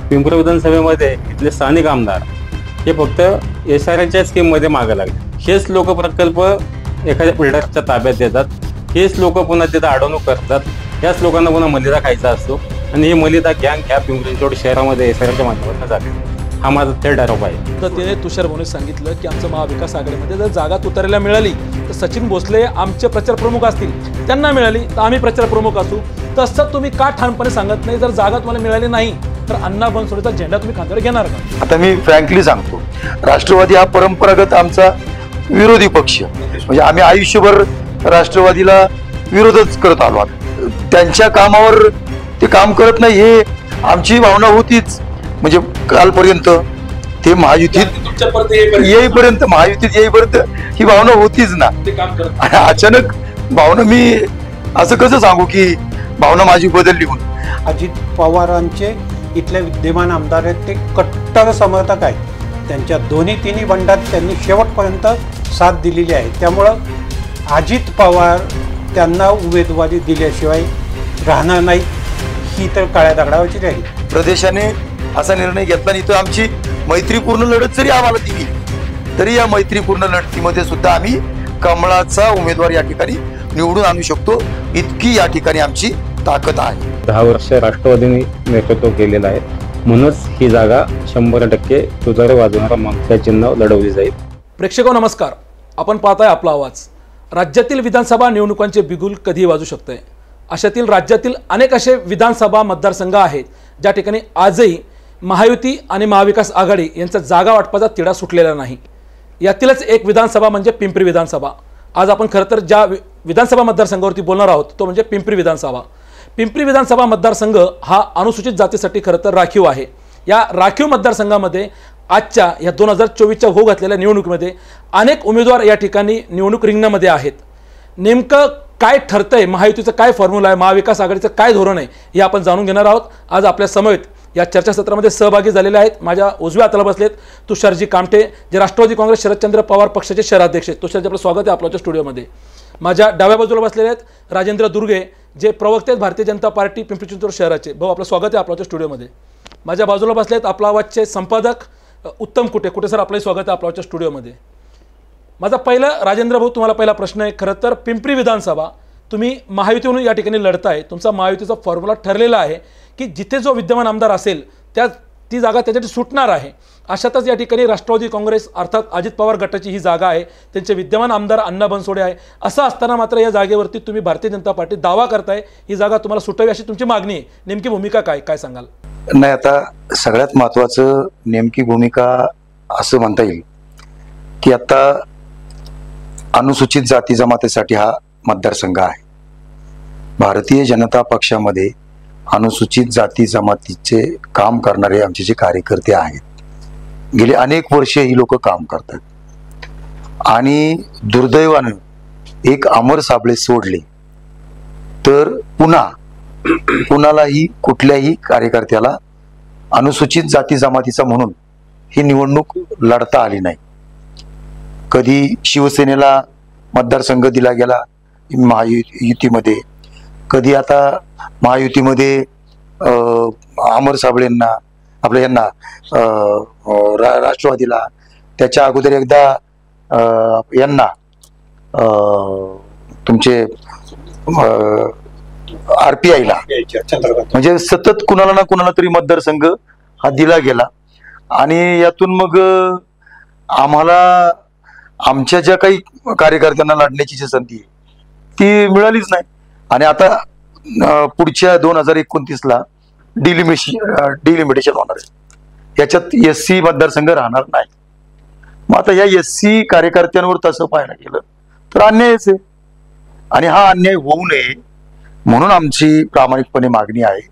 पिंपरी विधानसभेमध्ये इथले स्थानिक आमदार हे फक्त SRच्या स्कीममध्ये मागे लागले। हेच लोक प्रकल्प एखाद्या बिल्डरच्या ताब्यात देतात, हेच लोक पुन्हा तिथं अडवणूक करतात, याच लोकांना पुन्हा मलिदा खायचा असतो आणि ही मलिदा गँग ह्या पिंपरी चिंचवड शहरामध्ये SRच्या माध्यमातून जाते। हा माझा थेट आरोप आहे। तर तिने तुषार भोवने सांगितलं की आमचं महाविकास आघाडीमध्ये जर जागा तुतारीला मिळाली तर सचिन भोसले आमचे प्रचार प्रमुख असतील, त्यांना मिळाली तर आम्ही प्रचार प्रमुख असू। तसं तुम्ही का ठामपणे सांगत नाही? जर जागा तुम्हाला मिळाली नाही तर अण्णा बनसोडेचा झेंडा तुम्ही खांद्यावर घेणार का? आता मी फ्रँकली सांगतो, राष्ट्रवादी हा परंपरागत आमचा विरोधी पक्ष, म्हणजे आम्ही आयुष्यभर राष्ट्रवादीला विरोधच करत आलो। त्यांच्या कामावर ते काम करत नाही हे आमची भावना होतीच, म्हणजे कालपर्यंत ते महायुतीत येईपर्यंत ही भावना होतीच ना। अचानक भावना मी असं कसं सांगू की भावना माझी बदलली म्हणून? अजित पवारांचे इथले विद्यमान आमदार आहेत ते कट्टर समर्थक आहेत। त्यांच्या तिन्ही बंडात त्यांनी शेवटपर्यंत साथ दिलेली आहे। त्यामुळं अजित पवार त्यांना उमेदवारी दिल्याशिवाय राहणार नाही, ही तर काळ्या दगडावरची राहील। प्रदेशाने असा निर्णय घेतला नाही तर आमची मैत्रीपूर्ण लढत जरी आम्हाला दिली तरी या मैत्रीपूर्ण लढतीमध्ये सुद्धा आम्ही कमळाचा उमेदवार या ठिकाणी निवडून आणू शकतो, इतकी या ठिकाणी आमची ताकद आहे। 10 वर्ष राष्ट्रवादीने नेतृत्व केलेलं आहे, म्हणूनच ही जागा 100% तुतारी वाजवणारा मागच्या चिन्ह लढवली जाईल। प्रेक्षको नमस्कार, आपण पाहताय आपला आवाज। राज्यातील विधानसभा निवडणुकांचे बिगुल कधी वाजू शकते? अशातील राज्यातील अनेक असे विधानसभा मतदारसंघ आहेत ज्या ठिकाणी आजही महायुती आणि महाविकास आघाडी यांचा जागा वाटपाचा तिढा सुटलेला नाही। यातीलच एक विधानसभा म्हणजे पिंपरी विधानसभा। आज आपण खरं तर ज्या विधानसभा मतदारसंघावरती बोलणार आहोत तो म्हणजे पिंपरी विधानसभा। पिंपरी विधानसभा मतदारसंघ हा अनुसूचित जातीसाठी खरं तर राखीव आहे। या राखीव मतदारसंघामध्ये आजच्या या 2024च्या होऊ घातलेल्या निवडणुकीमध्ये अनेक उमेदवार या ठिकाणी निवडणूक रिंगणामध्ये आहेत। नेमकं काय ठरतंय, महायुतीचं काय फॉर्म्युला आहे, महाविकास आघाडीचं काय धोरण आहे, हे आपण जाणून घेणार आहोत। आज आपल्या समवेत या चर्चासत्रामध्ये सहभागी झालेले आहेत माझ्या उजव्या हाताला बसलेत तुषारजी कामटे, जे राष्ट्रवादी काँग्रेस शरदचंद्र पवार पक्षाचे शहराध्यक्ष आहेत। तुषारजी, आपलं स्वागत आहे आपल्या स्टुडिओमध्ये। माझ्या डाव्या बाजूला बसलेले आहेत राजेंद्र दुर्गे, जे प्रवक्ते आहेत भारतीय जनता पार्टी पिंपरी चिंचवड शहराचे। भाऊ, आपलं स्वागत आहे आपल्या स्टुडिओमध्ये। माझ्या बाजूला बसलेत आपला आवाजचे संपादक उत्तम कुटे सर, आपलंही स्वागत आहे आपल्या स्टुडिओमध्ये। माझा पहिला राजेंद्र भाऊ तुम्हाला पहिला प्रश्न आहे। खरं तर पिंपरी विधानसभा तुम्ही महायुतीवरून या ठिकाणी लढताय, तुमचा महायुतीचा फॉर्म्युला ठरलेला आहे की जिथे जो विद्यमान आमदार असेल ती जागा त्याच्यासाठी सुटणार आहे। अशातच या ठिकाणी राष्ट्रवादी काँग्रेस अर्थात अजित पवार गटाची ही जागा आहे, त्यांचे विद्यमान आमदार अण्णा बनसोडे आहे। असं असताना मात्र या जागेवरती तुम्ही भारतीय जनता पार्टी दावा करताय ही जागा तुम्हाला सुटावी अशी तुमची मागणी आहे। नेमकी भूमिका काय सांगाल? नाही, आता सगळ्यात महत्वाचं नेमकी भूमिका असं म्हणता येईल की आता अनुसूचित जाती जमातीसाठी हा मतदारसंघ आहे। भारतीय जनता पक्षामध्ये अनुसूचित जाती जमातीचे काम करणारे आमचे जे कार्यकर्ते आहेत, गेले अनेक वर्षे ही लोक काम करतात आणि दुर्दैवानं एक अमर साबळे सोडले तर कुणालाही कुठल्याही कार्यकर्त्याला अनुसूचित जाती जमातीचा म्हणून ही निवडणूक लढता आली नाही। कधी शिवसेनेला मतदारसंघ दिला गेला महायुतीमध्ये, कधी आता महायुतीमध्ये अमर साबळेंना आपल्या यांना राष्ट्रवादीला, त्याच्या अगोदर एकदा यांना तुमचे RPIला, म्हणजे सतत कुणाला ना कुणाला तरी मतदारसंघ हा दिला गेला आणि यातून मग आम्हाला आमच्या ज्या काही कार्यकर्त्यांना लढण्याची जी संधी ती मिळालीच नाही। आणि आता पुढच्या 2029ला डिलिमिटेशन होणार आहे, याच्यात SC मतदारसंघ राहणार नाही। मग आता या SC कार्यकर्त्यांवर तसं पाहायला गेलं तर अन्यायच आहे आणि हा अन्याय होऊ नये म्हणून आमची प्रामाणिकपणे मागणी आहे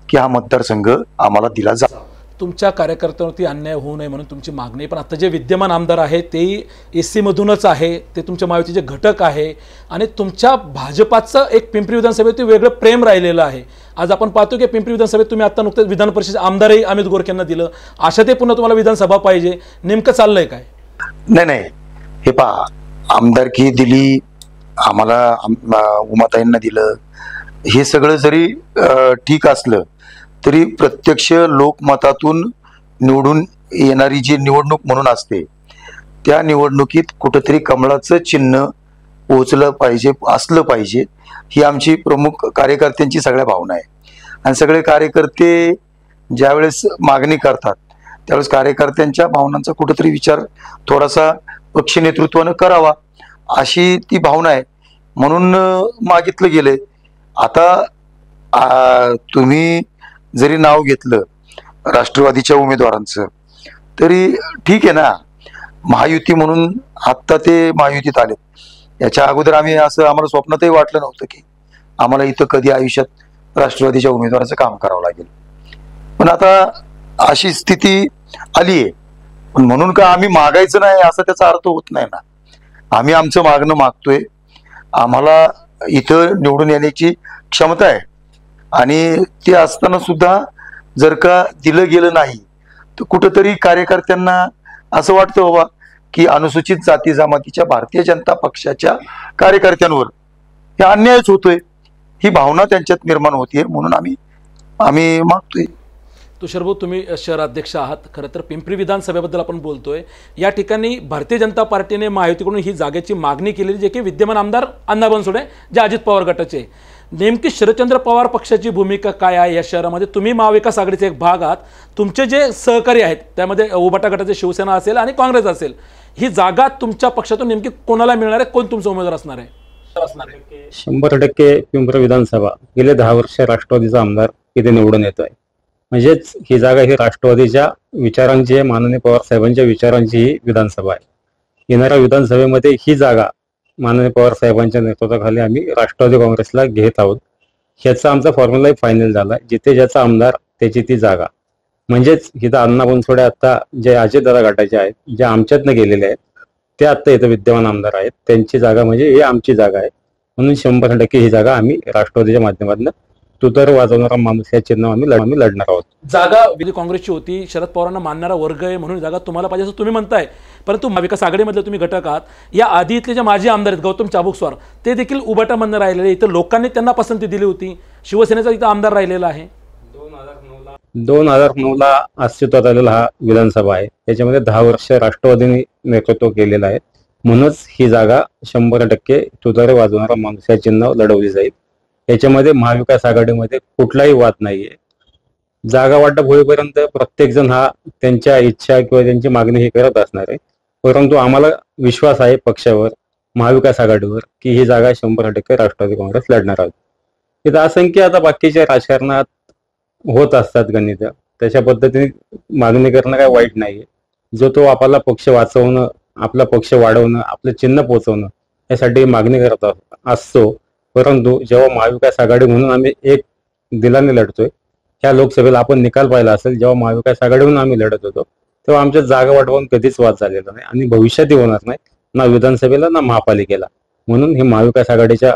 की हा मतदारसंघ आम्हाला दिला जावा। तुमच्या कार्यकर्त्यांवरती अन्याय होऊ नये म्हणून तुमची मागणी, पण आता जे विद्यमान आमदार आहेत तेही SC मधूनच आहे, ते तुमच्या महायुतीचे घटक आहे आणि तुमच्या भाजपाचं एक पिंपरी विधानसभेत वेगळं प्रेम राहिलेलं आहे। आज आपण पाहतो की पिंपरी विधानसभेत तुम्ही आता नुकतेच विधान परिषद आमदारही अमित गोरखेंना दिलं, अशा ते पुन्हा तुम्हाला विधानसभा पाहिजे, नेमकं चाललंय काय? नाही, हे पहा, आमदारकी दिली आम्हाला, उमाताईंना दिलं, हे सगळं जरी ठीक असलं तरी प्रत्यक्ष लोकमतातून निवडून येणारी जी निवडणूक म्हणून असते, त्या निवडणुकीत कुठंतरी कमळाचं चिन्ह पोहोचलं पाहिजे, असलं पाहिजे, ही आमची प्रमुख कार्यकर्त्यांची सगळ्या भावना आहे. आणि सगळे कार्यकर्ते ज्यावेळेस मागणी करतात त्यावेळेस कार्यकर्त्यांच्या भावनांचा कुठंतरी विचार थोडासा पक्ष नेतृत्वानं करावा, अशी ती भावना आहे. म्हणून मागितलं गेलंय. आता तुम्ही जरी नाव घेतलं राष्ट्रवादीच्या उमेदवारांचं तरी ठीक आहे ना, महायुती म्हणून आत्ता ते महायुतीत आले. याच्या अगोदर आम्हाला स्वप्नातही वाटलं नव्हतं की आम्हाला इथं कधी आयुष्यात राष्ट्रवादीच्या उमेदवाराचं काम करावं लागेल. पण आता अशी स्थिती आली आहे. पण म्हणून का आम्ही मागायचं नाही असा त्याचा अर्थ होत नाही ना. आम्ही आमचं मागणं मागतोय. आम्हाला इथं निवडून येण्याची क्षमता आहे आणि ते असताना सुद्धा जर का दिलं गेलं नाही तर कुठंतरी कार्यकर्त्यांना असं वाटतं बाबा की अनुसूचित जाती जमातीच्या भारतीय जनता पक्षाच्या कार्यकर्त्यांवर हे अन्यायच होतोय, ही भावना त्यांच्यात निर्माण होतीये. म्हणून आम्ही मागतोय. तुषारभाऊ, तुम्ही शहराध्यक्ष आहात. खरं तर पिंपरी विधानसभेबद्दल आपण बोलतोय. या ठिकाणी भारतीय जनता पार्टीने महायुतीकडून ही जागेची मागणी केलेली, जे की विद्यमान आमदार अण्णा बनसोडे जे अजित पवार गटाचे. नेमकी शरदचंद्र पवार पक्षाची भूमिका काय आहे या शहरामध्ये? तुम्ही महाविकास आघाडीचे एक भाग आहात. तुमचे जे सहकारी आहेत त्यामध्ये उबाटा गटाचे शिवसेना असेल आणि काँग्रेस असेल. ही जागा तुमच्या पक्षातून नेमकी कोणाला मिळणार आहे? कोण तुमचा उमेदवार असणार आहे? 100% पिंपरी विधानसभा गेले 10 वर्ष राष्ट्रवादीचा आमदार इथे निवडून येतोय. म्हणजेच ही जागा ही राष्ट्रवादीच्या विचारांची आहे, माननीय पवार साहेबांच्या विचारांची ही विधानसभा आहे. येणाऱ्या विधानसभेमध्ये ही जागा माननीय पवार साहेबांच्या नेतृत्वाखाली आम्ही राष्ट्रवादी काँग्रेसला घेत आहोत. ह्याचा आमचा फॉर्म्युला फायनल झाला. जिथे ज्याचा आमदार त्याची ती जागा. म्हणजेच इथं अण्णा बनसोडे आता जे अजितदादा गटाचे आहेत, जे आमच्यातनं गेलेले आहेत, ते आता इथं विद्यमान आमदार आहेत. त्यांची जागा म्हणजे ही आमची जागा आहे. म्हणून 100% ही जागा आम्ही राष्ट्रवादीच्या माध्यमातून तुतर वाजवणारा माणूस या चिन्ह आम्ही लढणार आहोत. जागा विधी काँग्रेसची होती. शरद पवारांना मानणारा वर्ग आहे म्हणून जागा तुम्हाला पाहिजे असं तुम्ही म्हणताय. परंतु महाविकास आघाडीमधले तुम्ही घटक आहात. या आधी इथले जे माजी आमदार आहेत गौतम चाबुकस्वार, ते देखील उबाटामधनं राहिलेले. इथं लोकांनी त्यांना पसंती दिली होती. शिवसेनेचा इथं आमदार राहिलेला आहे. 2009ला अस्तित्वात आलेला हा विधानसभा आहे. त्याच्यामध्ये 10 वर्ष राष्ट्रवादीने नेतृत्व केलेलं आहे. म्हणूनच ही जागा 100% तुतारे वाजवणारा माणूस या चिन्ह लढवली जाईल. याच्यामध्ये महाविकास आघाडीमध्ये कुठलाही वाद नाहीये. जागा वाटप होईपर्यंत प्रत्येक जण हा त्यांच्या इच्छा किंवा त्यांची मागणी ही करत असणार आहे. परंतु आम्हाला विश्वास आहे पक्षावर, महाविकास आघाडीवर, की ही जागा 100% राष्ट्रवादी काँग्रेस लढणार आहोत. इथं असंख्य आता बाकीच्या राजकारणात होत असतात गणित. त्याच्या पद्धतीने मागणी करणं काय वाईट नाहीये. जो तो आपला पक्ष वाचवणं, आपला पक्ष वाढवणं, आपलं चिन्ह पोचवणं यासाठी मागणी करत असतो. परंतु जेव्हा महाविकास आघाडी म्हणून आम्ही एक दिलाने लढतोय, ह्या लोकसभेला आपण निकाल पाहिला असेल, जेव्हा महाविकास आघाडी म्हणून आम्ही लढत होतो तेव्हा आमच्या जागा वाटवून कधीच वाद झालेला नाही आणि भविष्यातही होणार नाही, ना विधानसभेला ना महापालिकेला. म्हणून हे महाविकास आघाडीच्या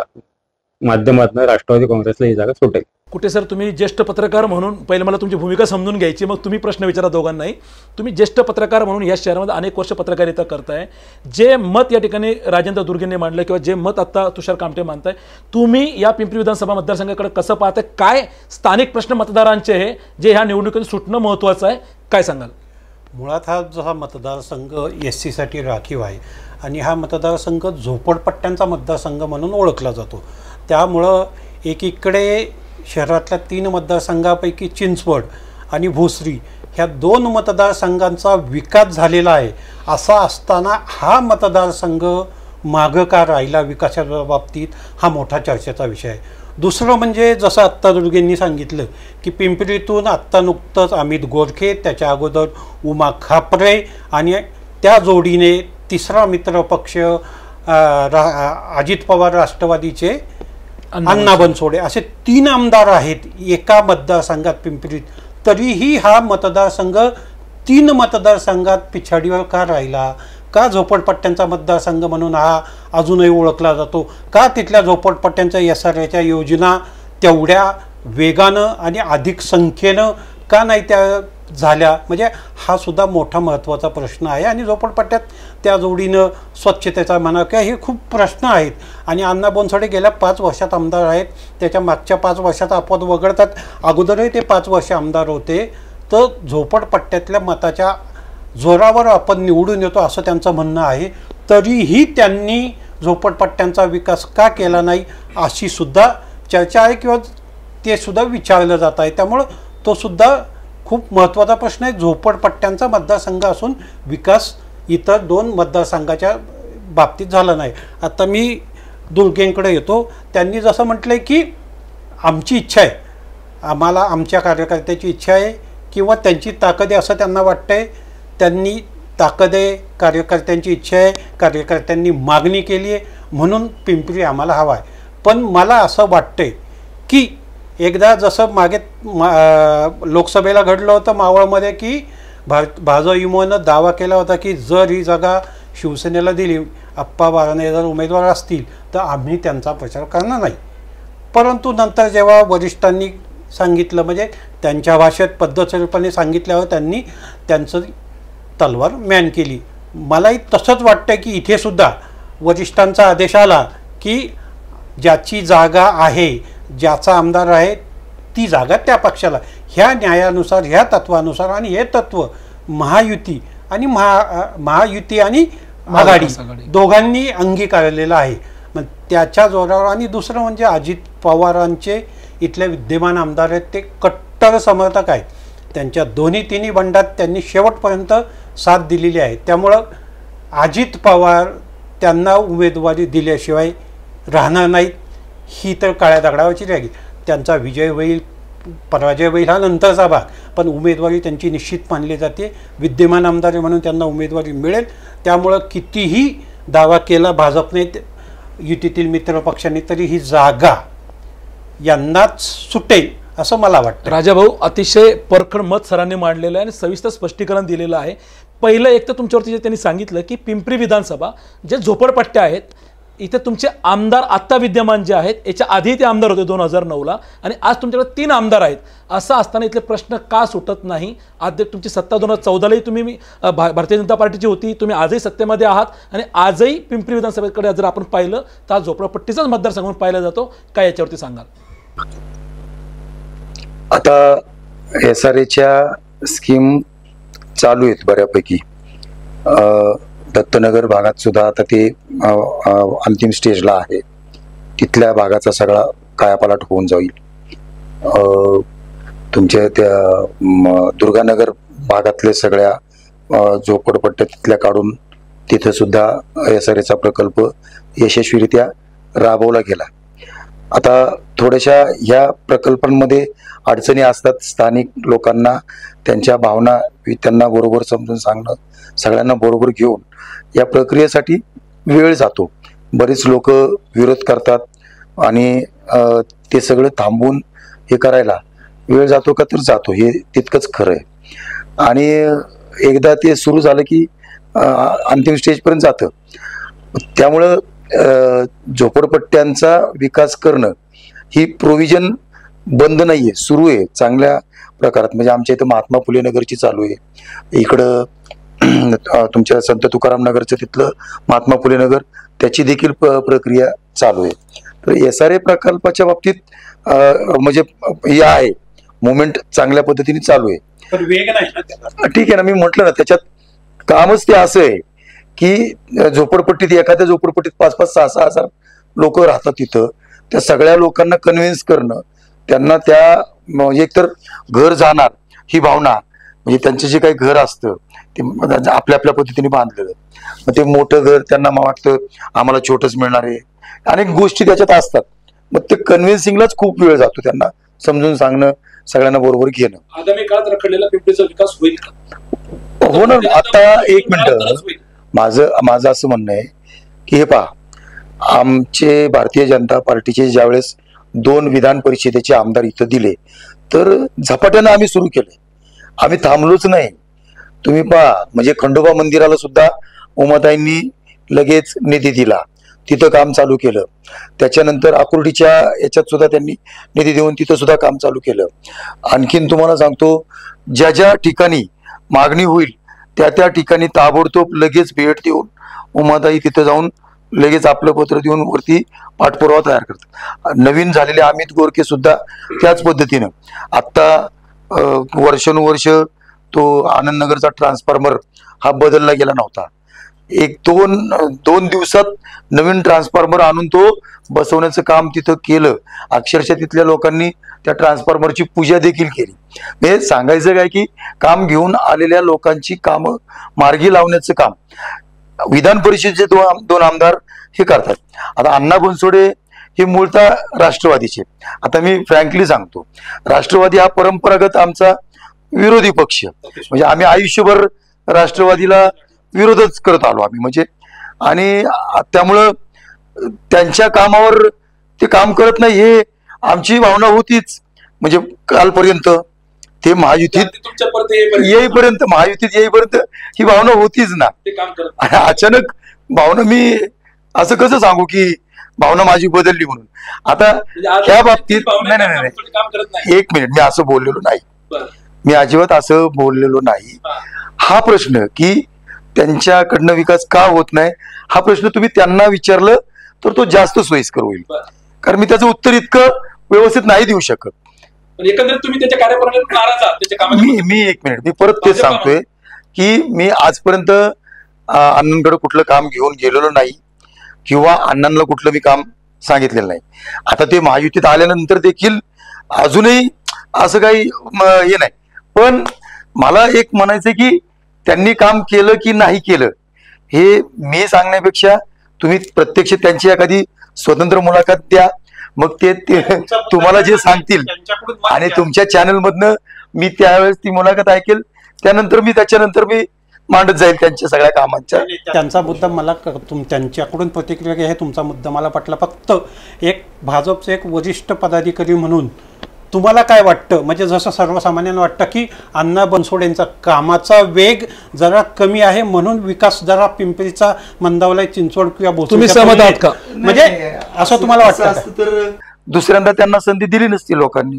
माध्यमातून राष्ट्रवादी काँग्रेसला ही जागा सुटेल. कुठे सर, तुम्ही ज्येष्ठ पत्रकार म्हणून पहिले मला तुमची भूमिका समजून घ्यायची, मग तुम्ही प्रश्न विचारा दोघांनाही. तुम्ही ज्येष्ठ पत्रकार म्हणून या शहरामध्ये अनेक वर्ष पत्रकारिता करताय. जे मत या ठिकाणी राजेंद्र दुर्गेंनी मांडलं किंवा जे मत आता तुषार कामटे मानताय, तुम्ही या पिंपरी विधानसभा मतदारसंघाकडे कसं पाहताय? काय स्थानिक प्रश्न मतदारांचे आहे जे ह्या निवडणुकीत सुटणं महत्त्वाचं आहे, काय सांगाल? मुळात हा मतदारसंघ SC साठी राखीव आहे आणि हा मतदारसंघ झोपडपट्ट्यांचा मतदारसंघ म्हणून ओळखला जातो. त्यामुळं एकीकडे शहरातल्या 3 मतदारसंघापैकी चिंचवड आणि भोसरी ह्या 2 मतदारसंघांचा विकास झालेला आहे. असा असताना हा मतदारसंघ मागं का राहिला विकासाच्या बाबतीत, हा मोठा चर्चेचा विषय आहे. दुसरं म्हणजे जसं आत्ता दुर्गेंनी सांगितलं की पिंपरीतून आत्ता नुकतंच अमित गोरखे, त्याच्या अगोदर उमा खापरे आणि त्या जोडीने तिसरा मित्रपक्ष अजित पवार राष्ट्रवादीचे अण्णा बनसोडे, असे 3 आमदार आहेत एका मतदारसंघात पिंपरीत. तरीही हा मतदारसंघ 3 मतदारसंघात पिछाडीवर का राहिला? का झोपडपट्ट्यांचा मतदारसंघ म्हणून हा अजूनही ओळखला जातो? का तिथल्या झोपडपट्ट्यांच्या SRAच्या योजना तेवढ्या वेगानं आणि अधिक संख्येनं का नाही त्या झाल्या? म्हणजे हा सुद्धा मोठा महत्त्वाचा प्रश्न आहे. आणि झोपडपट्ट्यात त्या जोडीनं स्वच्छतेचा म्हणा किंवा हे खूप प्रश्न आहेत. आणि अण्णा बोनसडे गेल्या 5 वर्षात आमदार आहेत, त्याच्या मागच्या 5 वर्षात अपवाद वगळतात, अगोदरही ते 5 वर्ष आमदार होते. तर झोपडपट्ट्यातल्या मताच्या जोरावर आपण निवडून येतो असं त्यांचं म्हणणं आहे. तरीही त्यांनी झोपडपट्ट्यांचा विकास का केला नाही अशी सुद्धा चर्चा आहे किंवा ते सुद्धा विचारलं जात आहे. त्यामुळं तो सुद्धा खूप महत्त्वाचा प्रश्न आहे. झोपडपट्ट्यांचा मतदारसंघ असून विकास इतर 2 मतदारसंघाच्या बाबतीत झाला नाही. आता मी दुर्गेंकडे येतो. त्यांनी जसं म्हटलं आहे की आमची इच्छा आहे, आम्हाला आमच्या कार्यकर्त्याची इच्छा आहे किंवा त्यांची ताकद आहे असं त्यांना वाटतं आहे. त्यांनी ताकद आहे, कार्यकर्त्यांची इच्छा आहे, कार्यकर्त्यांनी मागणी केली आहे म्हणून पिंपरी आम्हाला हवा आहे. पण मला असं वाटतं आहे की एकदा जसं मागे लोकसभेला घडलं होतं मावळमध्ये की भाजयुमोनं दावा केला होता की जर ही जागा शिवसेनेला दिली, आप्पा बाराणे जर उमेदवार असतील तर आम्ही त्यांचा प्रचार करणार नाही. परंतु नंतर जेव्हा वरिष्ठांनी सांगितलं, म्हणजे त्यांच्या भाषेत पद्धतशीरपणे सांगितल्यावर त्यांनी त्यांचं तलवार मॅन केली. मलाही तसंच वाटतं की इथे सुद्धा वरिष्ठांचा आदेश आला की ज्याची जागा आहे, ज्याचा आमदार आहे ती जागा त्या पक्षाला. ह्या न्यायानुसार, ह्या तत्वानुसार, आणि हे तत्व महायुती आणि महायुती आणि आघाडी दोघांनी अंगीकारलेलं आहे. मग त्याच्या जोरावर, आणि दुसरं म्हणजे अजित पवारांचे इथले विद्यमान आमदार आहेत ते कट्टर समर्थक आहेत. त्यांच्या तिन्ही बंडात त्यांनी शेवटपर्यंत साथ दिलेली आहे. त्यामुळं अजित पवार त्यांना उमेदवारी दिल्याशिवाय राहणार नाहीत. ही तर काळ्या दगडावरची राहील. त्यांचा विजय होईल, पराजय होईल हा नंतरचा भाग, पण उमेदवारी त्यांची निश्चित मानली जाते. विद्यमान आमदार म्हणून त्यांना उमेदवारी मिळेल. त्यामुळं कितीही दावा केला भाजपने, युतीतील मित्रपक्षांनी, तरी ही जागा यांनाच सुटेल असं मला वाटतं. राजाभाऊ, अतिशय परखड मत सरांनी मांडलेलं आहे आणि सविस्तर स्पष्टीकरण दिलेलं आहे. पहिलं एक तर तुमच्यावरती जे त्यांनी सांगितलं की पिंपरी विधानसभा जे झोपडपट्ट्या आहेत, इथे तुमचे आमदार आत्ता विद्यमान जे आहेत, याच्या आधी ते आमदार होते 2009ला, आणि आज तुमच्याकडे 3 आमदार आहेत. असं असताना इथले प्रश्न का सुटत नाही? आज तुमची सत्ता 2014लाही तुम्ही भारतीय जनता पार्टीची होती, तुम्ही आजही सत्तेमध्ये आहात, आणि आजही पिंपरी विधानसभेकडे जर आपण पाहिलं तर आज झोपडपट्टीचाच मतदारसंघ म्हणून पाहिला जातो. काय याच्यावरती सांगाल? आता SRAच्या स्कीम चालू आहेत बऱ्यापैकी. दत्तनगर भागात सुद्धा आता ते अंतिम स्टेजला आहे. तिथल्या भागाचा सगळा कायापालट होऊन जाईल. तुमच्या त्या दुर्गानगर भागातले सगळ्या झोपडपट्ट्या तिथल्या काढून तिथं सुद्धा SRAचा प्रकल्प यशस्वीरित्या राबवला गेला. आता थोड्याशा ह्या प्रकल्पांमध्ये अडचणी असतात. स्थानिक लोकांना त्यांच्या भावना त्यांना बरोबर समजून सांगणं, सगळ्यांना बरोबर घेऊन या प्रक्रियेसाठी वेळ जातो. बरेच लोक विरोध करतात आणि ते सगळं थांबवून हे करायला वेळ जातो का? तर जातो, हे तितकंच खरं आहे. आणि एकदा ते सुरू झालं की अंतिम स्टेजपर्यंत जातं. त्यामुळं झोपडपट्ट्यांचा विकास करणं ही प्रोव्हिजन बंद नाहीये, सुरू आहे चांगल्या प्रकारात. म्हणजे आमच्या इथं महात्मा फुले नगरची चालू आहे, इकडं तुमच्या संत तुकाराम नगरचं तिथलं महात्मा फुले नगर, त्याची देखील प्रक्रिया चालू आहे. तर SRA प्रकल्पाच्या बाबतीत म्हणजे हे आहे, मुवमेंट चांगल्या पद्धतीने चालू आहे. पण वेग नाही ना त्याला. ठीक आहे ना, मी म्हटलं ना, त्याच्यात कामच ते असं आहे की झोपडपट्टीत, एखाद्या झोपडपट्टीत 5-5, 6-6 हजार लोक राहतात तिथं. त्या सगळ्या लोकांना कन्व्हिन्स करणं, त्यांना त्या म्हणजे एकतर घर जाणार ही भावना, म्हणजे त्यांचं जे काही घर असतं ते आपल्या आपल्या पद्धतीने बांधलेलं, मग ते मोठं घर त्यांना मग वाटतं आम्हाला छोटंच मिळणार आहे. अनेक गोष्टी त्याच्यात असतात. मग ते कन्व्हिन्सिंगलाच खूप वेळ जातो, त्यांना समजून सांगणं, सगळ्यांना बरोबर घेणं. आगामी काळात रखडलेला पिंपरीचा विकास होईल का? हो ना. आता एक मिनिट, माझं असं म्हणणं आहे की हे पहा, आमचे भारतीय जनता पार्टीचे ज्यावेळेस 2 विधान परिषदेचे आमदार इथं दिले तर झपाट्यानं आम्ही सुरू केले, आम्ही थांबलोच नाही. तुम्ही पहा, म्हणजे खंडोबा मंदिराला सुद्धा उमाताईंनी लगेच निधी दिला, तिथं काम चालू केलं. त्याच्यानंतर आकुर्डीच्या याच्यात सुद्धा त्यांनी निधी देऊन तिथं सुद्धा काम चालू केलं. आणखीन तुम्हाला सांगतो, ज्या ज्या ठिकाणी मागणी होईल त्या ठिकाणी ताबडतोब लगेच भेट देऊन उमाताई तिथं जाऊन लगेच आपलं पत्र देऊन वरती पाठपुरावा तयार करतात. नवीन झालेले अमित गोरके सुद्धा त्याच पद्धतीनं आत्ता वर्षानुवर्ष तो आनंदनगरचा ट्रान्सफॉर्मर हा बदलला गेला नव्हता. एक दोन दिवसात नवीन ट्रान्सफॉर्मर आणून तो बसवण्याचं काम तिथं केलं. अक्षरशः तिथल्या लोकांनी त्या ट्रान्सफॉर्मरची पूजा देखील केली. हे सांगायचं काय की काम घेऊन आलेल्या लोकांची कामं मार्गी लावण्याचं काम विधान परिषदेचे दोन आमदार हे करतात. आता अण्णा बनसोडे हे मूळतः राष्ट्रवादीचे. आता मी फ्रँकली सांगतो, राष्ट्रवादी हा परंपरागत आमचा विरोधी पक्ष, म्हणजे आम्ही आयुष्यभर राष्ट्रवादीला विरोधच करत आलो आम्ही, म्हणजे आणि त्यामुळं त्यांच्या कामावर ते काम करत नाही हे आमची भावना होतीच. म्हणजे कालपर्यंत ते महायुतीत येईपर्यंत ही भावना होतीच ना. आणि अचानक भावना, मी असं कसं सांगू की भावना माझी बदलली म्हणून. आता ह्या बाबतीत नाही, एक मिनिट, मी असं बोललेलो नाही, मी अजिबात असं बोललेलो नाही. हा प्रश्न की त्यांच्याकडनं विकास का होत नाही हा प्रश्न तुम्ही त्यांना विचारलं तर तो जास्त सोयीस्कर होईल, कारण मी त्याचं उत्तर इतकं व्यवस्थित नाही देऊ शकत. एकंदरीत तुम्ही त्याच्या कार्यप्रणालीवर नाराज आहात त्याच्या कामामध्ये? मी एक मिनिट, मी परत तेच सांगतोय की मी आजपर्यंत अण्णांकडे कुठलं काम घेऊन गेलेलो नाही किंवा अण्णांना कुठलं मी काम सांगितलेलं नाही. आता ते महायुतीत आल्यानंतर देखील अजूनही असं काही हे नाही, पण मला एक म्हणायचं की त्यांनी काम केलं की नाही केलं हे मी सांगण्यापेक्षा तुम्ही प्रत्यक्ष त्यांची एखादी स्वतंत्र मुलाखत द्या, मग ते तुम्हाला जे सांगतील आणि तुमच्या चॅनल मधनं मी त्यावेळेस ती मुलाखत ऐकेल, त्यानंतर मी त्याच्यानंतर मी मांडत जाईल त्यांच्या सगळ्या कामांच्या. त्यांचा मुद्दा मला त्यांच्याकडून प्रतिक्रिया घ्या, हे तुमचा मुद्दा मला पटला. फक्त एक भाजपचे एक वरिष्ठ पदाधिकारी म्हणून तुम्हाला काय वाटतं, म्हणजे जसं सर्वसामान्यांना वाटतं की अण्णा बनसोडेंचा कामाचा वेग जरा कमी आहे म्हणून विकास जरा पिंपरीचा मंदावलाय, चिंचवड किंवा भोसरी, तुम्ही सहमत आहात का? म्हणजे असं तुम्हाला वाटतं? तर दुसऱ्यांदा त्यांना संधी दिली नसती लोकांनी.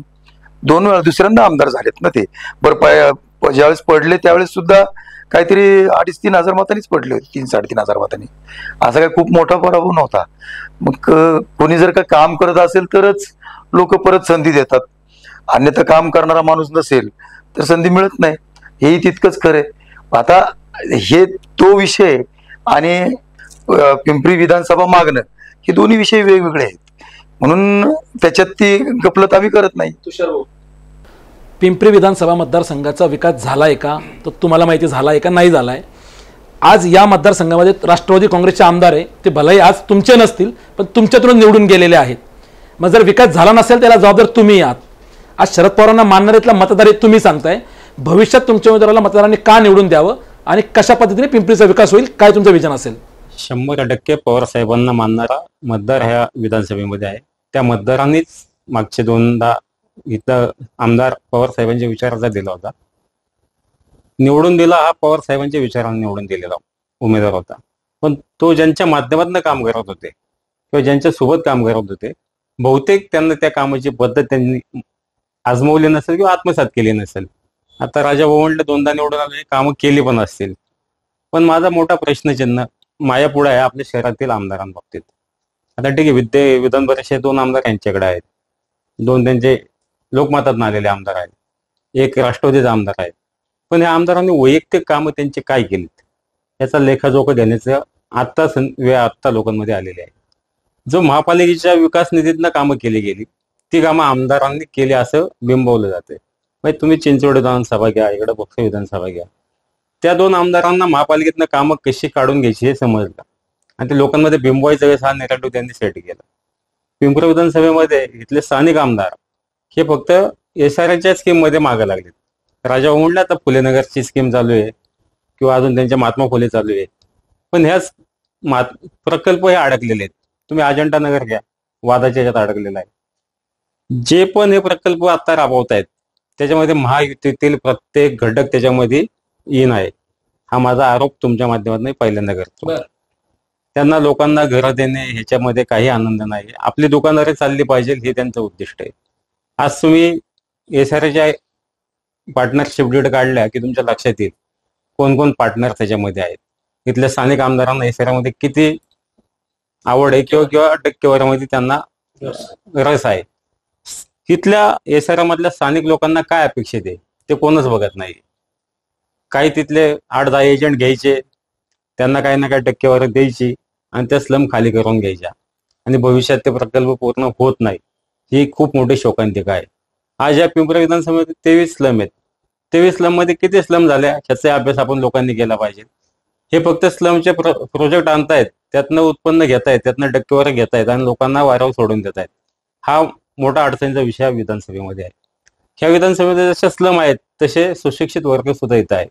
2 वेळा दुसऱ्यांदा आमदार झालेत ना ते. बरं, ज्यावेळेस पडले त्यावेळेस सुद्धा काहीतरी 2,500-3 हजार मतांनीच पडले होते, 3-3.5 हजार मतांनी. असा काही खूप मोठा पराभव नव्हता. मग कोणी जर का काम करत असेल तरच लोक परत संधी देतात, अन्यथा काम करणारा माणूस नसेल तर संधी मिळत नाही, हेही तितकंच खरंय. आता हे तो विषय आणि पिंपरी विधानसभा मागणं हे दोन्ही विषय वेगवेगळे आहेत, म्हणून त्याच्यात ती गफलत आम्ही करत नाही. पिंपरी विधानसभा मतदारसंघाचा विकास झालाय का, तर तुम्हाला माहिती झालाय का नाही झालाय? आज या मतदारसंघामध्ये राष्ट्रवादी काँग्रेसचे आमदार आहे, ते भलेही आज तुमचे नसतील पण तुमच्यातून निवडून गेलेले आहेत. मग जर विकास झाला नसेल त्याला जबाबदार तुम्ही आहात. आज शरद पवारांना मानणाऱ्यातला मतदार तुम्ही सांगताय, भविष्यात तुमच्या उमेदवाराला मतदारांनी का निवडून द्यावं आणि कशा पद्धतीने पिंपरीचा विकास होईल, काय तुमचं विजन असेल? 100% पवार साहेबांना मानणारा मतदार ह्या विधानसभेमध्ये आहे. त्या मतदारांनीच मागचे 2दा इथं आमदार पवार साहेबांच्या विचाराचा दिला होता, निवडून दिला. हा पवार साहेबांच्या विचाराने निवडून दिलेला उमेदवार होता, पण तो ज्यांच्या माध्यमातून काम करत होते किंवा ज्यांच्या सोबत काम करत होते, बहुतेक त्यांना त्या कामाची पद्धत त्यांनी आजमावली नसेल किंवा आत्मसात केली नसेल. आता राजा भवनला 2दा निवडून आले, कामं केली पण असतील, पण माझा मोठा प्रश्नचिन्ह माया पुढे आहे आपल्या शहरातील आमदारांबाबतीत. आता ठीक आहे, विधान परिषद 2 आमदार यांच्याकडे आहेत, 2 त्यांचे लोकमतात आलेले आमदार आहेत, 1 राष्ट्रवादीचा आमदार आहे, पण या आमदारांनी वैयक्तिक कामं त्यांचे काय केलीत याचा लेखाजोखा देण्याचं आत्ता लोकांमध्ये आलेले आहे. जो महापालिकेच्या विकास निधीतनं कामं केली गेली ती कामं आमदारांनी केली असं बिंबवलं जाते. म्हणजे तुम्ही चिंचवड विधानसभा घ्या, इकडे भोसरी विधानसभा घ्या, त्या 2 आमदारांना महापालिकेतनं कामं कशी काढून घ्यायची हे समजलं आणि ते लोकांमध्ये बिंबवायचा वेळेस हा नेरेटिव्ह त्यांनी सेट केला. पिंपरी विधानसभेमध्ये इथले स्थानिक आमदार हे फक्त SRच्या स्कीममध्ये मागे लागलेत. राजा भवनला आता फुलेनगरची स्कीम चालू आहे किंवा अजून त्यांच्या महात्मा फुले चालू आहे, पण ह्याच प्रकल्प हे अडकलेले आहेत. तुम्ही अजंठा नगर घ्या, वादाच्या ह्याच्यात अडकलेला आहे. जे पण हे प्रकल्प आता राबवतायत त्याच्यामध्ये महायुतीतील प्रत्येक घटक त्याच्यामध्ये येईन आहे, हा माझा आरोप तुमच्या माध्यमातून पहिल्यांदा करतो. त्यांना लोकांना घरं देणे ह्याच्यामध्ये काही आनंद नाही, आपली दुकानदारी चालली पाहिजे हे त्यांचं उद्दिष्ट आहे. आज तुम्ही SRच्या पार्टनरशिप डीड काढल्या की तुमच्या लक्षात येईल कोण कोण पार्टनर त्याच्यामध्ये आहेत, इथल्या स्थानिक आमदारांना एसआरमध्ये किती आवड आहे किंवा टक्केवारीमध्ये त्यांना रस आहे, तिथल्या एसआर मधल्या स्थानिक लोकांना काय अपेक्षित आहे ते कोणच बघत नाही. काही तिथले 8-10 एजंट घ्यायचे, त्यांना काही ना काही टक्केवारी द्यायची आणि त्या स्लम खाली करून घ्यायच्या आणि भविष्यात ते प्रकल्प पूर्ण होत नाही. ही खूप मोठी शोकांतिका आहे. आज या पिंपरी विधानसभेमध्ये 23 स्लम आहेत. 23 स्लम मध्ये किती स्लम झाल्या ह्याचा अभ्यास आपण लोकांनी केला पाहिजे. हे फक्त स्लमचे प्रोजेक्ट आणतायत, त्यातनं उत्पन्न घेतायत, त्यातनं टक्केवारी घेतायत आणि लोकांना वाऱ्यावर सोडून देत आहेत. हा मोठा अडचणीचा विषय विधानसभेमध्ये आहे. ह्या विधानसभेमध्ये जसे स्लम आहेत तसे सुशिक्षित वर्ग सुद्धा इथं आहे.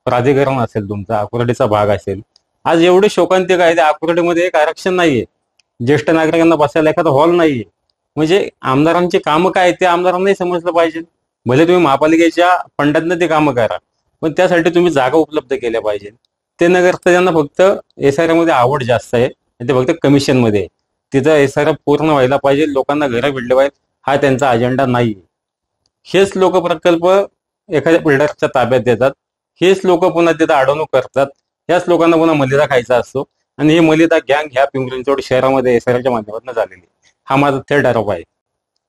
प्राधिकरण असेल, तुमचा आकुर्डीचा भाग असेल, आज एवढे शोकांतिक आहे. आकुर्डीमध्ये एक आरक्षण नाहीये, ज्येष्ठ नागरिकांना बसायला एखादा हॉल नाहीये. म्हणजे आमदारांची कामं काय ते आमदारांनाही समजलं पाहिजे. भले तुम्ही महापालिकेच्या फंडातनं ते कामं करा, पण त्यासाठी तुम्ही जागा उपलब्ध केल्या पाहिजे. ते न करता त्यांना फक्त एसआर मध्ये आवड जास्त आहे आणि ते फक्त कमिशन मध्ये आहे. तिथं एसआर पूर्ण व्हायला पाहिजे, लोकांना घरं भेटले पाहिजे, हा त्यांचा अजेंडा नाही. हेच लोक प्रकल्प एखाद्या बिल्डरच्या ताब्यात देतात, हेच लोक पुन्हा तिथं अडवणूक करतात, याच लोकांना पुन्हा मलिदा खायचा असतो आणि ही मलिदा गँग ह्या पिंपरी चिंचवड शहरामध्ये एसआरच्या माध्यमातून झालेली. हा माझा थेट आरोप आहे.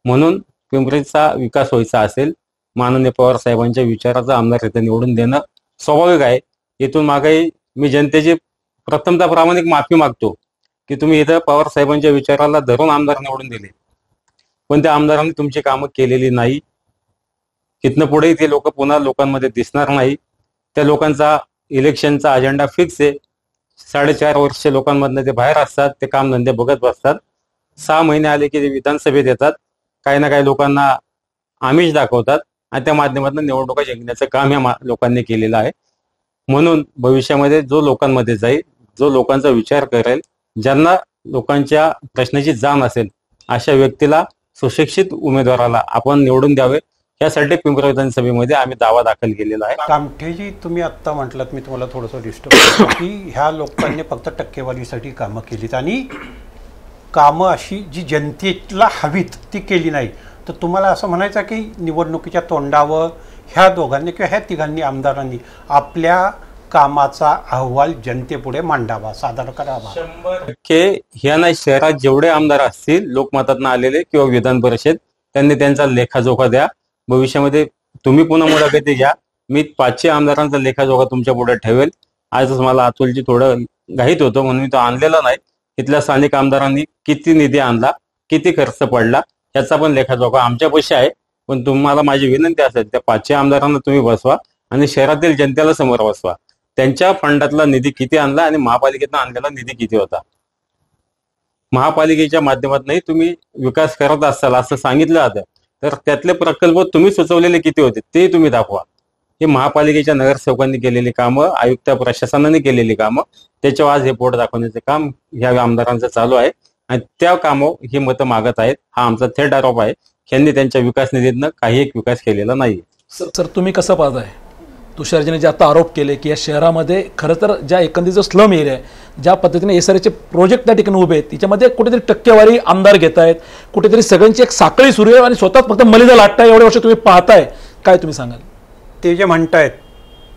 म्हणून पिंपरीचा विकास व्हायचा असेल, माननीय पवार साहेबांच्या विचाराचा आमदार इथं निवडून देणं स्वाभाविक आहे. इथून मागे मी जनतेची प्रथमतः प्रामाणिक माफी मागतो की तुम्ही इथं पवार साहेबांच्या विचाराला धरून आमदार निवडून दिले, पण त्या आमदारांनी तुमची कामं केलेली नाही. इथनं पुढे ते लोक पुन्हा लोकांमध्ये दिसणार नाही. त्या लोकांचा इलेक्शनचा अजेंडा फिक्स आहे. 4.5 वर्ष लोकांमधनं ते बाहेर असतात, ते कामधंदे बघत बसतात. 6 महिने आले की ते विधानसभेत येतात, काही ना काही लोकांना आमिष दाखवतात आणि त्या माध्यमातून निवडणुका जिंकण्याचं काम या लोकांनी केलेलं आहे. म्हणून भविष्यामध्ये जो लोकांमध्ये जाईल, जो लोकांचा विचार करेल, ज्यांना लोकांच्या प्रश्नाची जाण असेल, अशा व्यक्तीला, सुशिक्षित उमेदवाराला आपण निवडून द्यावे. यासाठी पिंपरी विधानसभेमध्ये आम्ही दावा दाखल केलेला आहे. कामठेजी, तुम्ही आत्ता म्हटलात, मी तुम्हाला थोडंसं डिस्टर्ब करतो की ह्या लोकांनी फक्त टक्केवारीसाठी कामं केलीत आणि कामं अशी जी जनतेला हवीत ती केली नाही. तर तुम्हाला असं म्हणायचं की निवडणुकीच्या तोंडावर ह्या दोघांनी किंवा ह्या तिघांनी आमदारांनी आपल्या कामाचा अहवाल जनतेपुढे मांडावा, सादर करावा. 100% ह्या नाही, शहरात जेवढे आमदार असतील लोकमतातून आलेले किंवा विधान परिषद, त्यांनी त्यांचा लेखाजोखा द्या. भविष्यामध्ये तुम्ही पुन्हा मुलाखती घ्या, मी 5 आमदारांचा लेखाजोखा तुमच्या पुढे ठेवेल. आजच मला अतुलजी थोडं घाईत होतं म्हणून मी तो आणलेला नाही. इथल्या स्थानिक आमदारांनी किती निधी आणला, किती खर्च पडला, याचा पण लेखाजोखा आमच्यापाशी आहे. पण तुम्हाला माझी विनंती असेल, त्या 5 आमदारांना तुम्ही बसवा आणि शहरातील जनतेला समोर बसवा. त्यांच्या फंडातला निधी किती आणला आणि महापालिकेतनं आणलेला निधी किती होता. महापालिकेच्या माध्यमातूनही तुम्ही विकास करत असाल असं सांगितलं जातं, तर त्यातले प्रकल्प तुम्ही सुचवलेले किती होते ते तुम्ही दाखवा. हे महापालिकेच्या नगरसेवकांनी केलेली कामं, आयुक्त प्रशासनाने केलेली कामं, त्याच्यावर आज हे बोर्ड दाखवण्याचे काम ह्या आमदारांचं चालू आहे आणि त्या कामं ही मतं मागत आहेत. हा आमचा थेट आरोप आहे. यांनी त्यांच्या विकास निधीतनं काही एक विकास केलेला नाही. सर, तुम्ही कसं पाहताय तुषारजीने जे आता आरोप केले की या शहरामध्ये खरं तर ज्या एकंदरीत जो स्लम एरिया आहे, ज्या पद्धतीने एसआरचे प्रोजेक्ट त्या ठिकाणी उभे आहेत, त्याच्यामध्ये कुठेतरी टक्केवारी आमदार घेत आहेत, कुठेतरी सगळ्यांची एक साखळी सुरू आहे आणि स्वतः फक्त मलिदा लाटताय. एवढे वर्ष तुम्ही पाहताय, काय तुम्ही सांगाल? ते जे म्हणतायत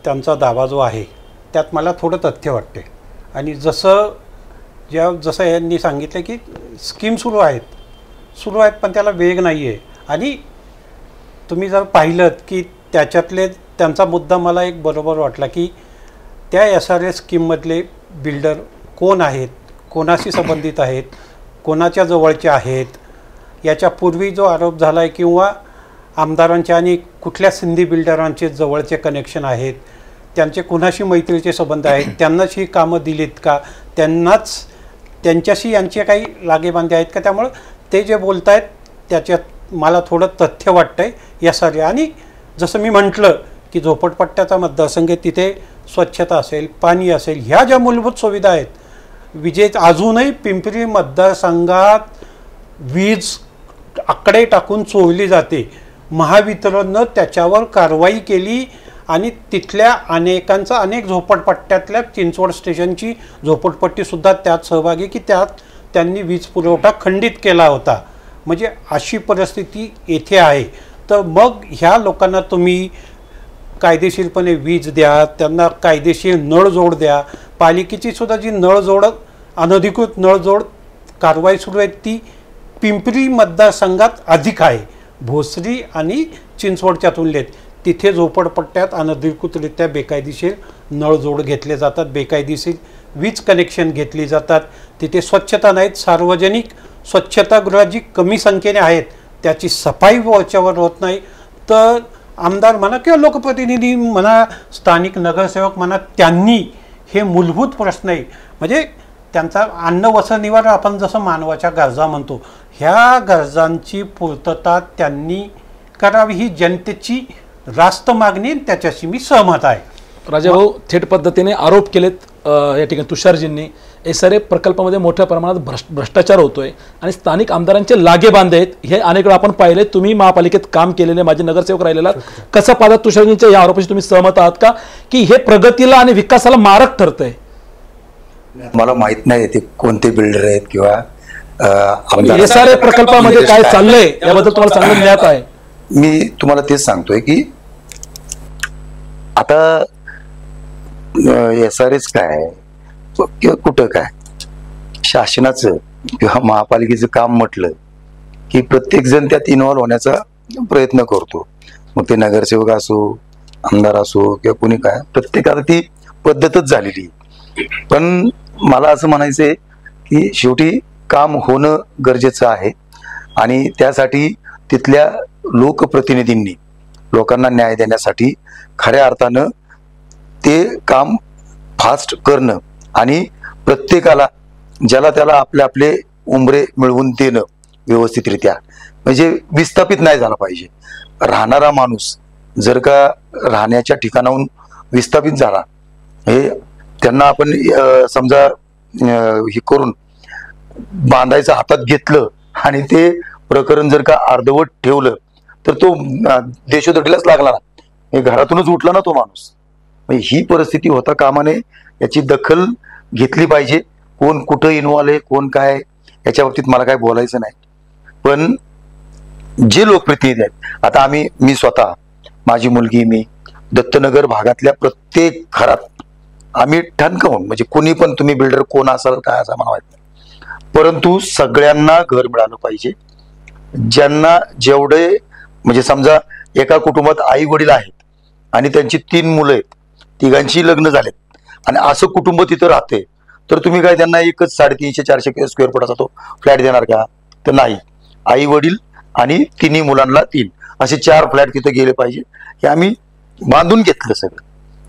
त्यांचा दावा जो आहे त्यात मला थोडं तथ्य वाटते. आणि जसं यांनी सांगितलं की स्कीम सुरू आहेत पण त्याला वेग नाही आहे. आणि तुम्ही जर पाहिलं की त्याच्यातले त्यांचा मुद्दा मला एक बरोबर वाटला की त्या SRA स्कीममधले बिल्डर कोण आहेत, कोणाशी संबंधित आहेत, कोणाच्या जवळचे आहेत. याच्यापूर्वी जो आरोप झाला आहे किंवा आमदारांच्या आणि कुठल्या सिंधी बिल्डरांचे जवळचे कनेक्शन आहेत, त्यांचे कुणाशी मैत्रीचे संबंध आहेत, त्यांनाच ही कामं दिलीत का, त्यांच्याशी यांचे काही लागेबांधे आहेत का. त्यामुळं ते जे बोलत आहेत त्याच्यात मला थोडं तथ्य वाटतं आहे SRA. आणि जसं मी म्हटलं की झोपडपट्ट्याचा मतदारसंघ, तिथे स्वच्छता असेल, पाणी असेल, ह्या ज्या मूलभूत सुविधा आहेत, विजेत अजूनही पिंपरी मतदारसंघात वीज आकडे टाकून चोरली जाते. महावितरणनं त्याच्यावर कारवाई केली आणि तिथल्या अनेक झोपडपट्ट्यातल्या चिंचवड स्टेशनची झोपडपट्टीसुद्धा त्यात सहभागी की त्यात त्यांनी वीज पुरवठा खंडित केला होता. म्हणजे अशी परिस्थिती येथे आहे. तर मग ह्या लोकांना तुम्ही कायदेशीरपणे वीज द्या, त्यांना कायदेशीर नळजोड द्या. पालिकेची सुद्धा जी नळजोड, अनधिकृत नळजोड कारवाई सुरू आहे ती पिंपरी मतदारसंघात अधिक आहे. भोसरी आणि चिंचवडच्या तुलनेत तिथे झोपडपट्ट्यात अनधिकृतरित्या बेकायदेशीर नळजोड घेतले जातात, बेकायदेशीर वीज कनेक्शन घेतली जातात. तिथे स्वच्छता नाहीत. सार्वजनिक स्वच्छतागृह जी कमी संख्येने आहेत त्याची सफाई वरच्यावर होत नाही. तर आमदार म्हणा किंवा लोकप्रतिनिधी म्हणा, स्थानिक नगरसेवक म्हणा, त्यांनी हे मूलभूत प्रश्न आहे, म्हणजे त्यांचा अन्न वस्त्र निवारा आपण जसं मानवाच्या गरजा म्हणतो, ह्या गरजांची पूर्तता त्यांनी करावी ही जनतेची रास्त मागणी, त्याच्याशी मी सहमत आहे. राजाभाऊ, थेट पद्धतीने आरोप केलेत या ठिकाणी तुषारजींनी. SRA प्रकल्पामध्ये मोठ्या प्रमाणात भ्रष्टाचार होतोय आणि स्थानिक आमदारांचे लागे बांधे आहेत, हे अनेक वेळा आपण पाहिले. तुम्ही महापालिकेत काम केलेले माझे नगरसेवक राहिलेला, कसं पाहतात तुषारजींच्या या आरोपाशी? तुम्ही सहमत आहात का की हे प्रगतीला आणि विकासाला मारक ठरतंय? मला माहित नाही ते कोणते बिल्डर आहेत किंवा SRA प्रकल्पामध्ये काय चाललंय याबद्दल तुम्हाला चांगलं ज्ञात आहे. मी तुम्हाला तेच सांगतोय की आता SRAच काय किंवा कुठं काय, शासनाचं किंवा महापालिकेचं काम म्हटलं की प्रत्येक जण त्यात इन्व्हॉल्व्ह होण्याचा प्रयत्न करतो. मग ते नगरसेवक असो, आमदार असो किंवा कोणी काय, प्रत्येकाला ती पद्धतच झालेली. पण मला असं म्हणायचंय की शेवटी काम होणं गरजेचं आहे आणि त्यासाठी तिथल्या लोकप्रतिनिधींनी लोकांना न्याय देण्यासाठी खऱ्या अर्थानं ते काम फास्ट करणं आणि प्रत्येकाला ज्याला त्याला आपले आपले उंबरे मिळवून देणं व्यवस्थितरित्या, म्हणजे विस्थापित नाही झाला पाहिजे. राहणारा माणूस जर का राहण्याच्या ठिकाणाहून विस्थापित झाला, हे त्यांना आपण समजा हे करून बांधायचं हातात घेतलं आणि ते प्रकरण जर का अर्धवट ठेवलं तर तो देशोधडीलाच लागला ना, हे घरातूनच उठला ना तो माणूस. ही परिस्थिती होता कामा नये, याची दखल घेतली पाहिजे. कोण कुठं इन्व्हॉल्व आहे, कोण काय, याच्या बाबतीत मला काय बोलायचं नाही. पण जे लोकप्रतिनिधी आहेत, आता मी स्वतः, माझी मुलगी, मी दत्तनगर भागातल्या प्रत्येक घरात आम्ही ठणकावून, म्हणजे कोणी पण, तुम्ही बिल्डर कोण असाल काय असं मला माहित नाही, परंतु सगळ्यांना घर मिळालं पाहिजे. ज्यांना जेवढे, म्हणजे समजा एका कुटुंबात आई वडील आहेत आणि त्यांची 3 मुलं आहेत, तिघांची लग्न झालेत आणि असं कुटुंब तिथं राहते, तर तुम्ही काय त्यांना एकच 350-400 स्क्वेअर फुटाचा तो फ्लॅट देणार का? तर नाही. आई वडील आणि 3 मुलांना 3 असे 4 फ्लॅट तिथे गेले पाहिजे. हे आम्ही बांधून घेतलं सगळं.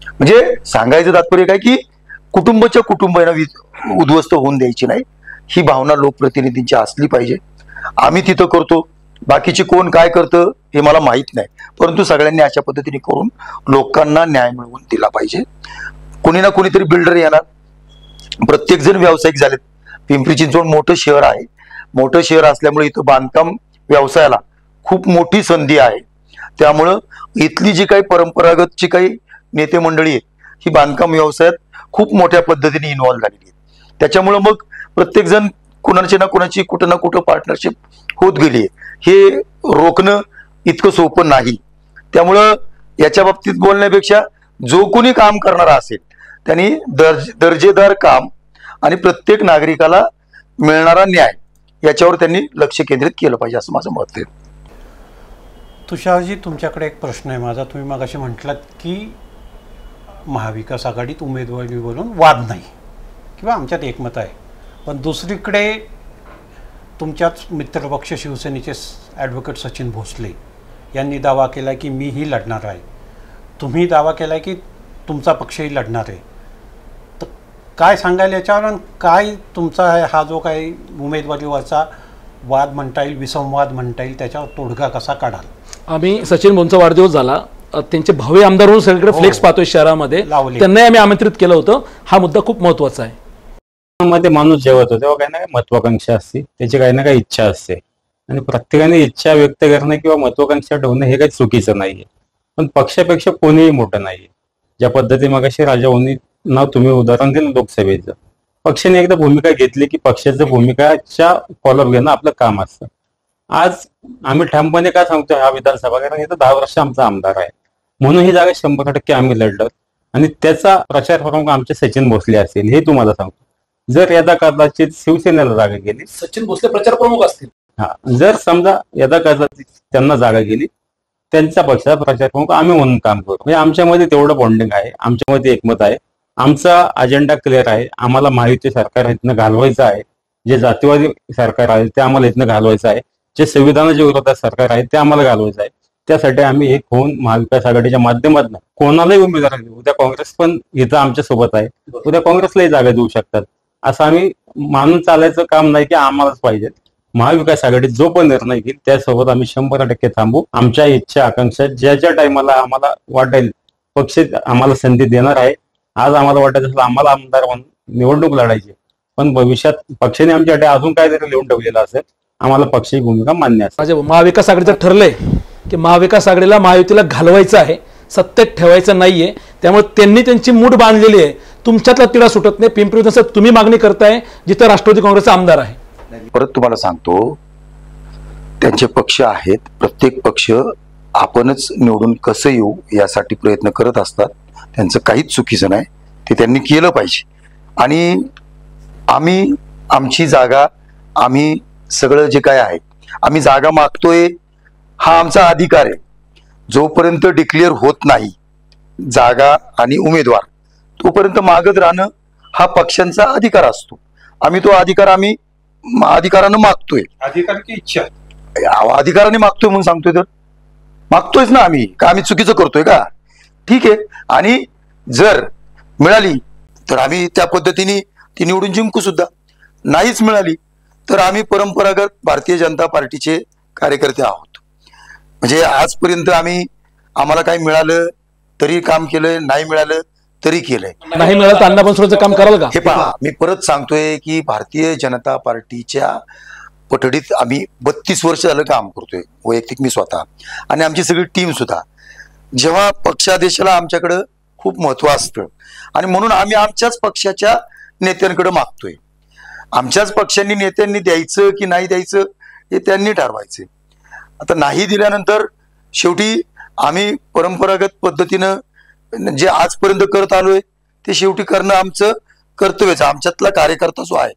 म्हणजे सांगायचं तात्पर्य काय की कुटुंबाच्या कुटुंबांना उद्ध्वस्त होऊन द्यायची नाही, ही भावना लोकप्रतिनिधींची असली पाहिजे. आम्ही तिथं करतो, बाकीचे कोण काय करतं हे मला माहित नाही, परंतु सगळ्यांनी अशा पद्धतीने करून लोकांना न्याय मिळवून दिला पाहिजे. कोणी ना कोणीतरी बिल्डर येणार, प्रत्येक जण व्यावसायिक झालेत. पिंपरी चिंचवड मोठं शहर आहे, मोठं शहर असल्यामुळे इथं बांधकाम व्यवसायाला खूप मोठी संधी आहे. त्यामुळं इथली जी काही परंपरागत जी काही नेते मंडळी आहेत, ही बांधकाम व्यवसायात खूप मोठ्या पद्धतीने इन्व्हॉल्व झालेली आहे. त्याच्यामुळं मग प्रत्येक जण कुणाची ना कुणाची कुठं ना कुठं पार्टनरशिप होत गेली आहे. हे रोखणं इतकं सोपं नाही. त्यामुळं याच्या बाबतीत बोलण्यापेक्षा जो कोणी काम करणारा असेल त्यांनी दर्जेदार काम आणि प्रत्येक नागरिकाला मिळणारा न्याय याच्यावर त्यांनी लक्ष केंद्रित केलं पाहिजे, असं माझं मत आहे. तुषारजी, तुमच्याकडे एक प्रश्न आहे माझा. तुम्ही मगाशी म्हटलात की महाविकास आघाडीत उमेदवारीवरून वाद नाही किंवा आमच्यात एकमत आहे, पण दुसरीकडे तुमच्याच मित्रपक्ष शिवसेनेचे ॲडव्होकेट सचिन भोसले यांनी दावा केला की मीही लढणार आहे, तुम्ही दावा केला की तुमचा पक्षही लढणार आहे. तर काय सांगाल याच्यावर, आणि काय तुमचा हा जो काही उमेदवारीवरचा वाद म्हणता येईल, विसंवाद म्हणता येईल, त्याच्यावर तोडगा कसा काढाल? आम्ही सचिन भोंचा वाढदिवस झाला, त्यांचे भावी आमदार म्हणून सगळीकडे फ्लेक्स पाहतोय शहरामध्ये, त्यांनाही आम्ही आमंत्रित केलं होतं. हा मुद्दा खूप महत्वाचा आहे. मध्ये माणूस जेवत होतो तेव्हा काही ना काही महत्वाकांक्षा असते, त्याची काही ना काही इच्छा असते, आणि प्रत्येकाने इच्छा व्यक्त करणं किंवा महत्वाकांक्षा ठेवणं हे काही चुकीचं नाहीये. पण पक्षापेक्षा कोणीही मोठं नाहीये. ज्या पद्धती मगाशी राजाभाऊंनी नाव तुम्ही उदाहरण दिलं लोकसभेचं, पक्षाने एकदा भूमिका घेतली की पक्षाच्या भूमिकाच्या फॉलोअप घेणं आपलं काम असतं. आज आम्ही ठामपणे काय सांगतोय हा विधानसभा, कारण इथं 10 वर्ष आमचा आमदार आहे. म्हणून ही जागा 100% आम्ही लढलो आणि त्याचा प्रचार प्रमुख आमचे सचिन भोसले असेल हे तुम्हाला सांगतो. जर यदा कदाचित शिवसेनेला जागा गेली, सचिन भोसले प्रचार प्रमुख असतील, जर समजा यदा कदाचित त्यांना जागा गेली, त्यांच्या पक्षाचा प्रचार प्रमुख आम्ही म्हणून काम करू. म्हणजे आमच्यामध्ये तेवढं बॉन्डिंग आहे, आमच्यामध्ये एकमत आहे, आमचा अजेंडा क्लिअर आहे. आम्हाला महायुती सरकार इथनं घालवायचं आहे. जे जातीवादी सरकार आहे ते आम्हाला इथनं घालवायचं आहे. जे संविधानाच्या विरोधात सरकार आहे ते आम्हाला घालवायचं आहे. त्यासाठी आम्ही एक होऊन महाविकास आघाडीच्या माध्यमातून कोणालाही उमेदवार देऊ. उद्या काँग्रेस पण इथं आमच्या सोबत आहे, उद्या काँग्रेसलाही जागा देऊ शकतात. असं आम्ही मानून चालायचं काम नाही की आम्हालाच पाहिजे. महाविकास आघाडीत जो पण निर्णय घेईल त्यासोबत आम्ही 100% थांबू. आमच्या इच्छा आकांक्षा ज्या टायमाला आम्हाला वाटेल पक्ष आम्हाला संधी देणार आहे. आज आम्हाला वाटत असेल आम्हाला आमदार म्हणून निवडणूक लढायची, पण भविष्यात पक्षाने आमच्याकडे अजून काहीतरी लिहून ठेवलेलं असेल, आम्हाला पक्षाची भूमिका मान्य असेल. महाविकास आघाडीचं ठरलंय की महाविकास आघाडीला महायुतीला घालवायचं आहे, सत्तेत ठेवायचं नाहीये. त्यामुळे त्यांनी त्यांची मूठ बांधलेली आहे. तुमच्यातला तिढा सुटत नाही. पिंपरी विधानसभेत तुम्ही मागणी करताय जिथं राष्ट्रवादी काँग्रेसचा आमदार आहे. परत तुम्हाला सांगतो, त्यांचे पक्ष आहेत, प्रत्येक पक्ष आपणच निवडून कसं येऊ यासाठी प्रयत्न करत असतात. त्यांचं काहीच चुकीचं नाही, ते त्यांनी केलं पाहिजे. आणि आम्ही आमची जागा, आम्ही सगळं जे काय आहे, आम्ही जागा मागतोय हा आमचा अधिकार आहे. जोपर्यंत डिक्लेअर होत नाही जागा आणि उमेदवार, तोपर्यंत मागत राहणं हा पक्षांचा अधिकार असतो. आम्ही तो अधिकार अधिकारानं मागतोय. अधिकार की इच्छा? अधिकाराने मागतोय म्हणून सांगतोय, तर मागतोयच ना आम्ही. का आम्ही चुकीचं करतोय का? ठीक आहे. आणि जर मिळाली तर आम्ही त्या पद्धतीने ती निवडून जिंकू सुद्धा. नाहीच मिळाली तर आम्ही परंपरागत भारतीय जनता पार्टीचे कार्यकर्ते आहोत. म्हणजे आजपर्यंत आम्हाला काही मिळालं तरी काम केलं, नाही मिळालं तरी केलंय. नाही मिळालं तर अण्णा बनसोडेचं काम कराल का? हे पहा, मी परत सांगतोय की भारतीय जनता पार्टीच्या पठडीत आम्ही 32 वर्ष झालं काम करतोय, वैयक्तिक मी स्वतः आणि आमची सगळी टीम सुद्धा. जेव्हा पक्षादेशाला आमच्याकडं खूप महत्व असतं आणि म्हणून आम्ही आमच्याच पक्षाच्या नेत्यांकडे मागतोय. आमच्याच पक्षांनी नेत्यांनी द्यायचं की नाही द्यायचं हे त्यांनी ठरवायचं. आता नाही दिल्यानंतर शेवटी आम्ही परंपरागत पद्धतीनं जे आजपर्यंत करत आलोय ते शेवटी करणं आमचं कर्तव्यच. आमच्यातला कार्यकर्ता जो आहे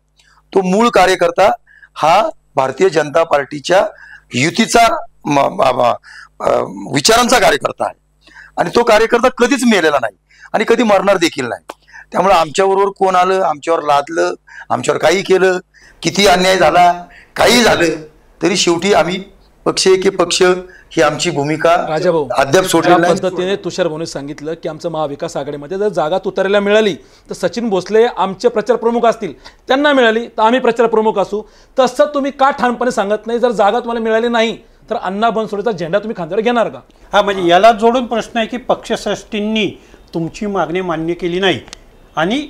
तो मूळ कार्यकर्ता हा भारतीय जनता पार्टीच्या युतीचा विचारांचा कार्यकर्ता आहे आणि तो कार्यकर्ता कधीच मेलेला नाही आणि कधी मरणार देखील नाही. त्यामुळे आमच्याबरोबर कोण आलं, आमच्यावर लादलं, आमच्यावर काही केलं, किती अन्याय झाला, काही झालं तरी शेवटी आम्ही पक्ष एके पक्ष ही आमची भूमिका अद्याप सोडलेली नाही. पद्धतीने तुषार भाऊने सांगितलं की आमचं महाविकास आघाडीमध्ये जर जागा तुतारीला मिळाली तर सचिन भोसले आमचे प्रचार प्रमुख असतील, त्यांना मिळाली तर आम्ही प्रचार प्रमुख असू. तसं तुम्ही का ठामपणे सांगत नाही? जर जागा तुम्हाला मिळाली नाही तर अण्णा बनसोडेचा झेंडा तुम्ही खांद्यावर घेणार का? हा, म्हणजे याला जोडून प्रश्न आहे की पक्षश्रेष्ठींनी तुमची मागणी मान्य केली नाही आणि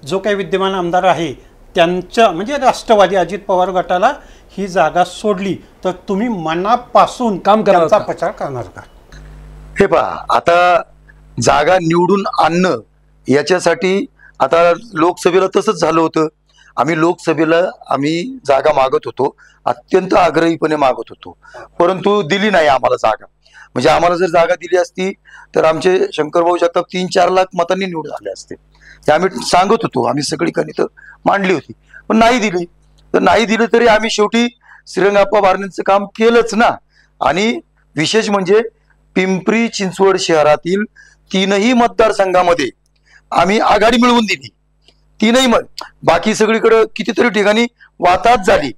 जो काही विद्यमान आमदार आहे त्यांच्या म्हणजे राष्ट्रवादी अजित पवार गटाला ही जागा सोडली तर तुम्ही मनापासून काम करणार त्यांचा प्रचार करणार का? हे पहा, आता जागा निवडून आणणं याच्यासाठी आता लोकसभेला तसंच झालं होतं. आम्ही लोकसभेला जागा मागत होतो, अत्यंत आग्रहीपणे मागत होतो, परंतु दिली नाही आम्हाला जागा. म्हणजे आम्हाला जर जागा दिली असती तर आमचे शंकरभाऊ जगताप 3-4 लाख मतांनी निवडून आले असते. ते आम्ही सांगत होतो, आम्ही सगळी गणित मांडली होती, पण नाही दिली. तर नाही दिलं तरी आम्ही शेवटी श्रीरंगाप्पा बारणेंचं काम केलंच ना. आणि विशेष म्हणजे पिंपरी चिंचवड शहरातील 3ही मतदारसंघामध्ये आम्ही आघाडी मिळवून दिली. 3ही बाकी सगळीकडे कितीतरी ठिकाणी वाताहत झाली,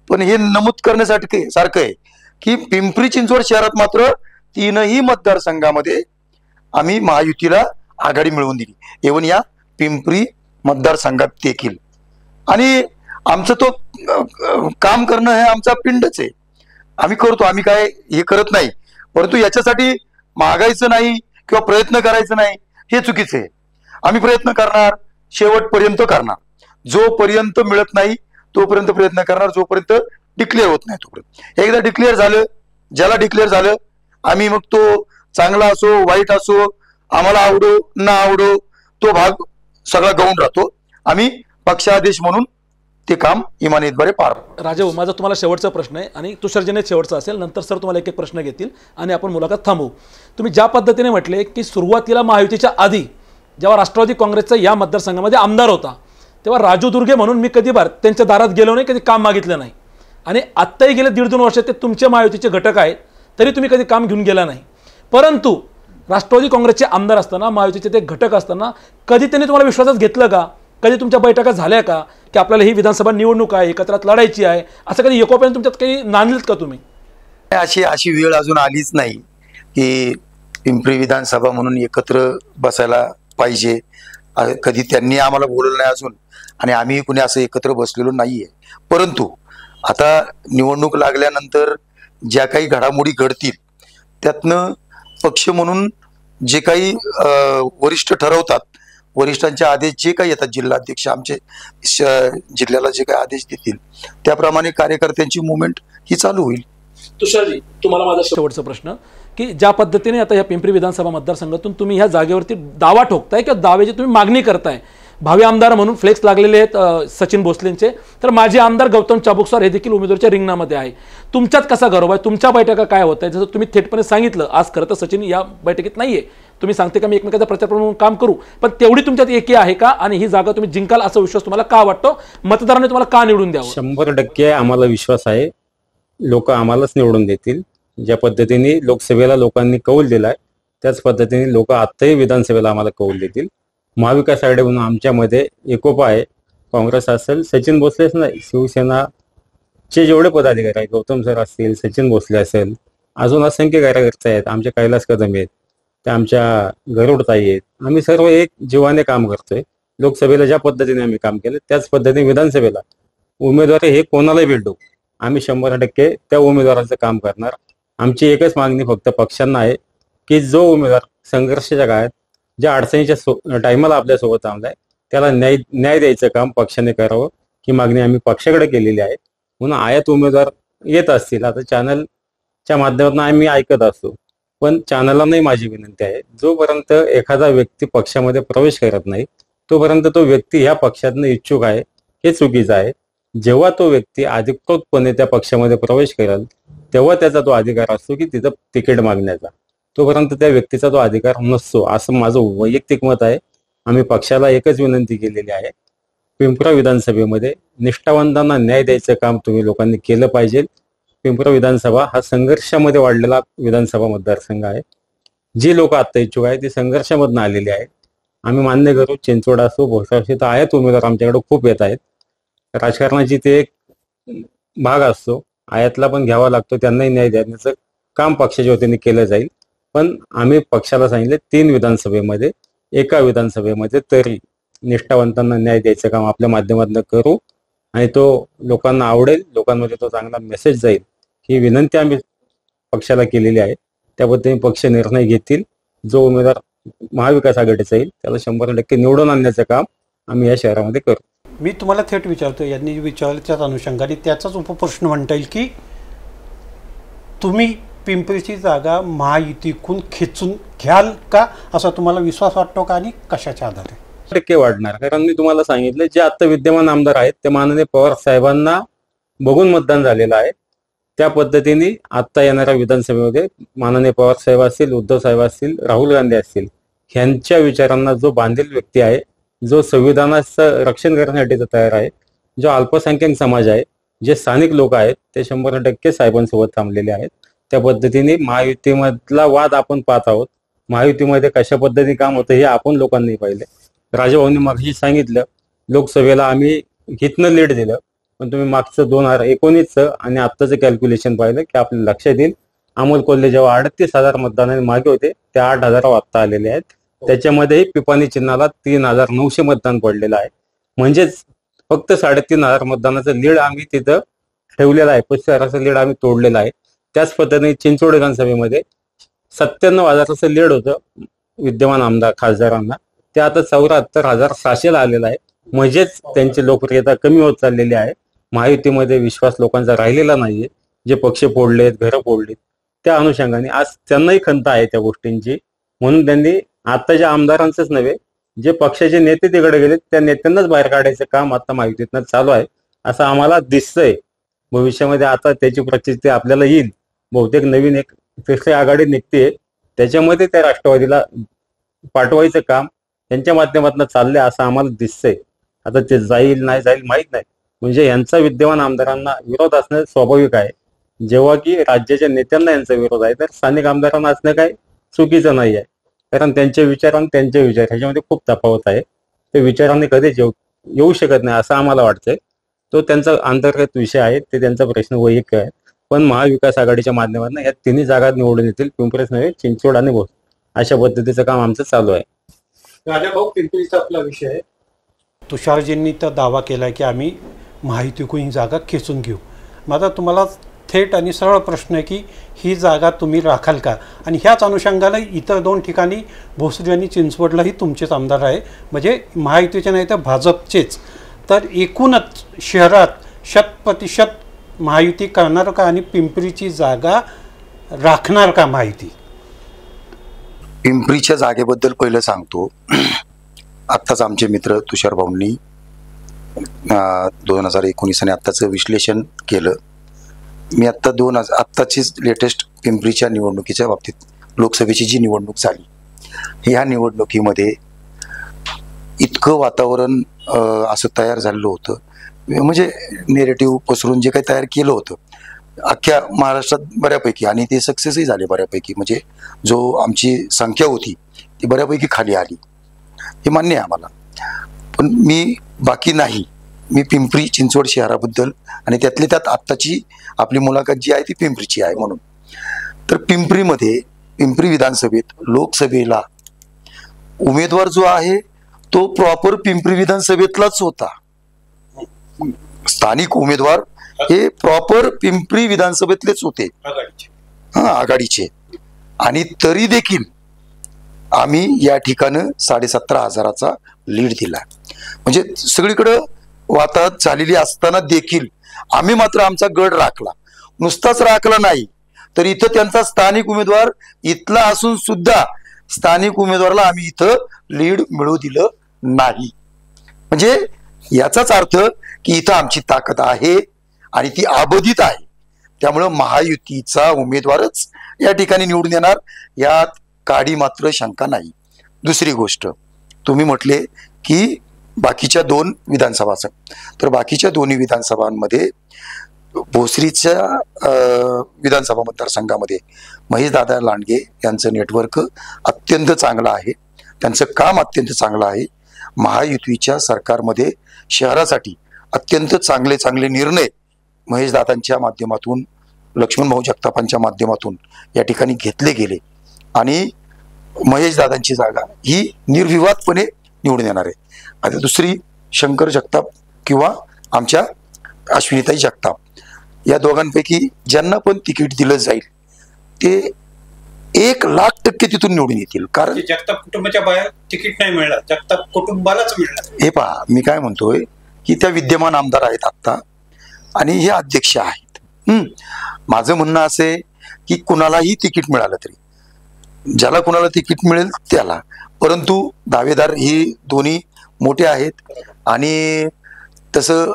पण हे नमूद करण्यासाठी सारखं आहे की पिंपरी चिंचवड शहरात मात्र 3ही मतदारसंघामध्ये आम्ही महायुतीला आघाडी मिळवून दिली, एवढं या पिंपरी मतदारसंघात देखील. आणि आमचं तो काम करणं हे आमचा पिंडच आहे, आम्ही करतो, आम्ही काय हे करत नाही. परंतु याच्यासाठी मागायचं नाही किंवा प्रयत्न करायचं नाही हे चुकीचं आहे. आम्ही प्रयत्न करणार, शेवटपर्यंत करणार. जोपर्यंत मिळत नाही तोपर्यंत प्रयत्न करणार, जोपर्यंत डिक्लेअर होत नाही तोपर्यंत. एकदा डिक्लेअर झालं, ज्याला डिक्लेअर झालं आम्ही मग तो चांगला असो वाईट असो, आम्हाला आवडो ना आवडो, तो भाग सगळा गौण राहतो. आम्ही पक्षादेश म्हणून ते काम इमानीतपणे पार पाडू. राजाभाऊ, माझा तुम्हाला शेवटचा प्रश्न आहे आणि तुषारजीने शेवटचा असेल, नंतर सर तुम्हाला एक एक प्रश्न घेतील आणि आपण मुलाखत थांबवू. तुम्ही ज्या पद्धतीने म्हटले की सुरुवातीला महायुतीच्या आधी जेव्हा राष्ट्रवादी काँग्रेसचा या मतदारसंघामध्ये आमदार होता तेव्हा राजू दुर्गे म्हणून मी कधी त्यांच्या दारात गेलो नाही, कधी काम मागितलं नाही आणि आत्ताही गेले 1.5-2 वर्ष ते तुमचे महायुतीचे घटक आहेत तरी तुम्ही कधी काम घेऊन गेला नाही. परंतु राष्ट्रवादी काँग्रेसचे आमदार असताना, महायुतीचे ते घटक असताना कधी त्यांनी तुम्हाला विश्वासात घेतलं का? कधी तुमच्या बैठका झाल्या का की आपल्याला ही विधानसभा निवडणूक आहे, एकत्रात लढायची आहे, असं कधी एकोप्याने तुमच्यात काही नांदलेत का तुम्ही? अशी वेळ अजून आलीच नाही की पिंपरी विधानसभा म्हणून एकत्र बसायला पाहिजे. कधी त्यांनी आम्हाला बोलवलं नाही अजून आणि आम्ही कुणी असं एकत्र बसलेलो नाहीये. परंतु आता निवडणूक लागल्यानंतर ज्या काही घडामोडी घडतील त्यातनं पक्ष म्हणून जे काही वरिष्ठ ठरवतात, वरिष्ठांचे आदेश जे काही येतात, जिल्हाध्यक्ष आमचे जिल्ह्याला जे काही आदेश देतील त्याप्रमाणे कार्यकर्त्यांची मुवमेंट ही चालू होईल. तुषारजी, तुम्हाला माझा शेवटचा प्रश्न की ज्या पद्धतीने आता या पिंपरी विधानसभा मतदारसंघातून तुम्ही ह्या जागेवरती दावा ठोकताय किंवा दाव्याची तुम्ही मागणी करताय, भावी आमदार म्हणून फ्लेक्स लागलेले आहेत सचिन भोसलेंचे, तर माजी आमदार गौतम चाबुकस्वार हे देखील उमेदवाराच्या रिंगणामध्ये आहे. तुमच्यात कसा गौरव आहे? तुमच्या बैठका काय होत आहे? जसं तुम्ही थेटपणे सांगितलं, आज खरं तर सचिन या बैठकीत नाहीये, तुम्ही सांगते का मी एकमेकाचा प्रचार म्हणून काम करू, पण तेवढी तुमच्यात एकी आहे का आणि ही जागा तुम्ही जिंकाल असा विश्वास तुम्हाला का वाटतो? मतदारांनी तुम्हाला का निवडून द्यावं? 100% आम्हाला विश्वास आहे, लोक आम्हालाच निवडून देतील. ज्या पद्धतीने लोकसभेला लोकांनी कौल दिलाय त्याच पद्धतीने लोक आत्ताही विधानसभेला आम्हाला कौल देतील. महाविकास आघाडी म्हणून आमच्यामध्ये एकोपा आहे. काँग्रेस असेल, सचिन भोसलेच नाही, शिवसेनाचे जेवढे पदाधिकारी आहेत, गौतम सर असतील, सचिन भोसले असेल, अजून असंख्य कार्यकर्ते आहेत, आमचे कैलास कदम आहेत, त्या आमच्या गरुडताई आहेत. आम्ही सर्व एक जीवाने काम करतोय. लोकसभेला ज्या पद्धतीने आम्ही काम केलं त्याच पद्धतीने विधानसभेला उमेदवार हे कोणालाही भेटू, आम्ही 100% त्या उमेदवाराचं काम करणार. आमची एकच मागणी फक्त पक्षांना आहे की जो उमेदवार संघर्षाच्या काळात ज्या अडचणीच्या टायमाला आपल्यासोबत थांबलाय त्याला न्याय द्यायचं काम पक्षाने करावं, ही मागणी आम्ही पक्षाकडे केलेली आहे. म्हणून आयात उमेदवार येत असतील, आता चॅनलच्या माध्यमातून आम्ही ऐकत असतो, पण चॅनललाही माझी विनंती आहे, जोपर्यंत एखादा व्यक्ती पक्षामध्ये प्रवेश करत नाही तोपर्यंत तो व्यक्ती ह्या पक्षातनं इच्छुक आहे हे चुकीचं आहे. जेव्हा तो व्यक्ती अधिकृतपणे त्या पक्षामध्ये प्रवेश करेल तेव्हा त्याचा तो अधिकार असतो की तिथं तिकीट मागण्याचा, तोपर्यंत त्या व्यक्तीचा तो अधिकार नसतो, असं माझं वैयक्तिक मत आहे. आम्ही पक्षाला एकच विनंती केलेली आहे, पिंपरा विधानसभेमध्ये निष्ठावंतांना न्याय द्यायचं काम तुम्ही लोकांनी केलं पाहिजे. पिंपरा विधानसभा हा संघर्षामध्ये वाढलेला विधानसभा मतदारसंघ आहे. जी लोक आता इच्छुक आहेत ती संघर्षामधून आलेली आहेत. आम्ही मान्य करू, चिंचवड असो, भोसरा असो, तर आयात उमेदवार आमच्याकडे खूप येत आहेत. राजकारणाची ते एक भाग असतो, आयातला पण घ्यावा लागतो, त्यांनाही न्याय देण्याचं काम पक्षाच्या वतीने केलं जाईल. पण आम्ही पक्षाला सांगितले 3 विधानसभेमध्ये, एका विधानसभेमध्ये तरी निष्ठावंतांना न्याय द्यायचं काम आपल्या माध्यमातून करू आणि तो लोकांना आवडेल, लोकांमध्ये तो चांगला मेसेज जाईल, ही विनंती आम्ही पक्षाला केलेली आहे. त्या पद्धतीने पक्ष निर्णय घेतील. जो उमेदवार महाविकास आघाडीचा येईल त्याला 100% निवडून आणण्याचं काम आम्ही या शहरामध्ये करू. मी तुम्हाला थेट विचारतो, यांनी विचारलं त्याच अनुषंगाने त्याचाच उपप्रश्न म्हणता येईल की तुम्ही पिंपरीची जागा महायुतीकडून खेचून घ्याल का, असा तुम्हाला विश्वास वाटतो का आणि कशाच्या आधारे? 100% वाढणार. कारण मी तुम्हाला सांगितलं, जे आता विद्यमान आमदार आहेत ते माननीय पवार साहेबांना बघून मतदान झालेलं आहे. त्या पद्धतीने आता येणाऱ्या विधानसभेमध्ये माननीय पवार साहेब असतील, उद्धव साहेब असतील, राहुल गांधी असतील, ह्यांच्या विचारांना जो बांधील व्यक्ती आहे, जो संविधानाचं रक्षण करण्यासाठी तयार आहे, जो अल्पसंख्याक समाज आहे, जे स्थानिक लोक आहेत, ते 100% साहेबांसोबत थांबलेले आहेत. त्या पद्धतीने महायुतीमधला वाद आपण पाहत आहोत. महायुतीमध्ये कशा पद्धतीने काम होतं हे आपण लोकांनी पाहिले. राजाभाऊंनी मागशी सांगितलं, लोकसभेला आम्ही हितनं लीड दिलं, पण तुम्ही मागचं 2019चं आणि आत्ताचं कॅल्क्युलेशन पाहिलं की आपल्या लक्षात येईल, अमोल कोल्हे जेव्हा 38,000 मतदानाने मागे होते त्या 8,000 आत्ता आलेले आहेत. त्याच्यामध्ये पिपाणी चिन्हाला 3,900 मतदान पडलेलं आहे. म्हणजेच फक्त 3,500 मतदानाचं लीड आम्ही तिथं ठेवलेलं आहे, 25,000चं लीड आम्ही तोडलेलं आहे. त्याच पद्धतीने चिंचवड विधानसभेमध्ये 97,000चं लीड होतं विद्यमान आमदार खासदारांना, ते आता 74,700ला आलेलं आहे. म्हणजेच त्यांची लोकप्रियता कमी होत चाललेली आहे. महायुतीमध्ये विश्वास लोकांचा राहिलेला नाहीये. जे पक्ष फोडलेत, घरं फोडलीत, त्या अनुषंगाने आज त्यांनाही खंत आहे त्या गोष्टींची. म्हणून त्यांनी आताच्या आमदारांचंच नव्हे, जे पक्षाचे नेते तिकडे गेलेत त्या नेत्यांनाच बाहेर काढायचं काम आता महायुतीतनं चालू आहे, असं आम्हाला दिसतंय. भविष्यामध्ये आता त्याची प्रचिती आपल्याला येईल. बहुतेक नवीन एक तिसरी आघाडी निघते, त्याच्यामध्ये त्या राष्ट्रवादीला पाठवायचं काम त्यांच्या माध्यमातून चाललंय असं आम्हाला दिसतंय. आता ते जाईल नाही जाईल माहीत नाही. म्हणजे यांचा विद्यमान आमदारांना विरोध असणं स्वाभाविक आहे, जेव्हा की राज्याच्या नेत्यांना यांचा विरोध आहे. तर स्थानिक आमदारांना असणं काही चुकीचं नाही आहे, कारण त्यांचे विचार आणि त्यांचे विचार ह्याच्यामध्ये खूप तफावत आहे. ते विचारांनी कधीच येऊ शकत नाही असं आम्हाला वाटतंय. तो त्यांचा अंतर्गत विषय आहे, ते त्यांचा प्रश्न वैयक्तिक आहे. पण महाविकास आघाडीच्या माध्यमातून या तिन्ही जागा निवडून येतील, पिंपरीच नव्हे, चिंचवड आणि भोस. अशा पद्धतीचं काम आमचं चालू आहे. राजाभाऊ, पिंपरीचा आपला विषय आहे. तुषारजींनी तर दावा केला की आम्ही महायुतीकडून ही जागा खेचून घेऊ. माझा तुम्हाला थेट आणि सरळ प्रश्न आहे की ही जागा तुम्ही राखाल का? आणि ह्याच अनुषंगाने इतर 2 ठिकाणी भोसरी आणि चिंचवडलाही तुमचेच आमदार आहे, म्हणजे महायुतीचे नाही तर भाजपचेच. तर एकूणच शहरात 100% महायुती करणार का आणि पिंपरीची जागा राखणार का महायुती? पिंपरीच्या जागेबद्दल पहिलं सांगतो. आत्ताच आमचे मित्र तुषार भाऊंनी 2019 आणि आत्ताचं विश्लेषण केलं. मी आत्ताचीच लेटेस्ट पिंपरीच्या निवडणुकीच्या बाबतीत लोकसभेची जी निवडणूक झाली, ह्या निवडणुकीमध्ये इतकं वातावरण असं तयार झालेलं होतं, म्हणजे नेरेटिव्ह पसरून जे काही तयार केलं होतं अख्ख्या महाराष्ट्रात बऱ्यापैकी, आणि ते सक्सेसही झाले बऱ्यापैकी. म्हणजे जो आमची संख्या होती ती बऱ्यापैकी खाली आली, हे मान्य आहे आम्हाला. पण मी बाकी नाही, मी पिंपरी चिंचवड शहराबद्दल आणि त्यातल्या त्यात आत्ताची आपली मुलाखत जी आहे ती पिंपरीची आहे म्हणून. तर पिंपरी विधानसभेत लोकसभेला उमेदवार जो आहे तो प्रॉपर पिंपरी विधानसभेतलाच होता. स्थानिक उमेदवार हे प्रॉपर पिंपरी विधानसभेतलेच होते, आघाडीचे. आणि तरी देखील आम्ही या ठिकाणी 17,500चा लीड दिला. म्हणजे सगळीकडं वाताहत झालेली असताना देखील आम्ही मात्र आमचा गड राखला. नुसताच राखला नाही तर इथं त्यांचा स्थानिक उमेदवार इथला असून सुद्धा स्थानिक उमेदवाराला आम्ही इथं लीड मिळू दिलं नाही. म्हणजे याचाच अर्थ की इथं आमची ताकद आहे आणि ती अबाधित आहे. त्यामुळं महायुतीचा उमेदवारच या ठिकाणी निवडून येणार, यात काडी मात्र शंका नाही. दुसरी गोष्ट, तुम्ही म्हटले की बाकीच्या 2 विधानसभा, तर बाकीच्या 2 विधानसभांमध्ये भोसरीच्या विधानसभा मतदारसंघामध्ये महेशदादा लांडगे यांचं नेटवर्क अत्यंत चांगलं आहे, त्यांचं काम अत्यंत चांगलं आहे. महायुतीच्या सरकारमध्ये शहरासाठी अत्यंत चांगले निर्णय महेशदादांच्या माध्यमातून, लक्ष्मणभाऊ जगतापांच्या माध्यमातून या ठिकाणी घेतले गेले आणि महेशदादांची जागा ही निर्विवादपणे निवडून येणार आहे. आता दुसरी शंकर जगताप किंवा आमच्या अश्विनीताई जगताप, या दोघांपैकी ज्यांना पण तिकीट दिलं जाईल ते 1,00,000% तिथून निवडून येतील. कारण जगताप कुटुंबाच्या बाहेर तिकीट नाही मिळणार, जगताप कुटुंबालाच मिळणार. हे पहा, मी काय म्हणतोय की त्या विद्यमान आमदार आहेत आत्ता आणि हे अध्यक्ष आहेत. माझं म्हणणं असं आहे की कुणालाही तिकीट मिळालं तरी, ज्याला कुणाला तिकीट मिळेल त्याला, परंतु दावेदार ही दोन्ही मोठे आहेत आणि तसं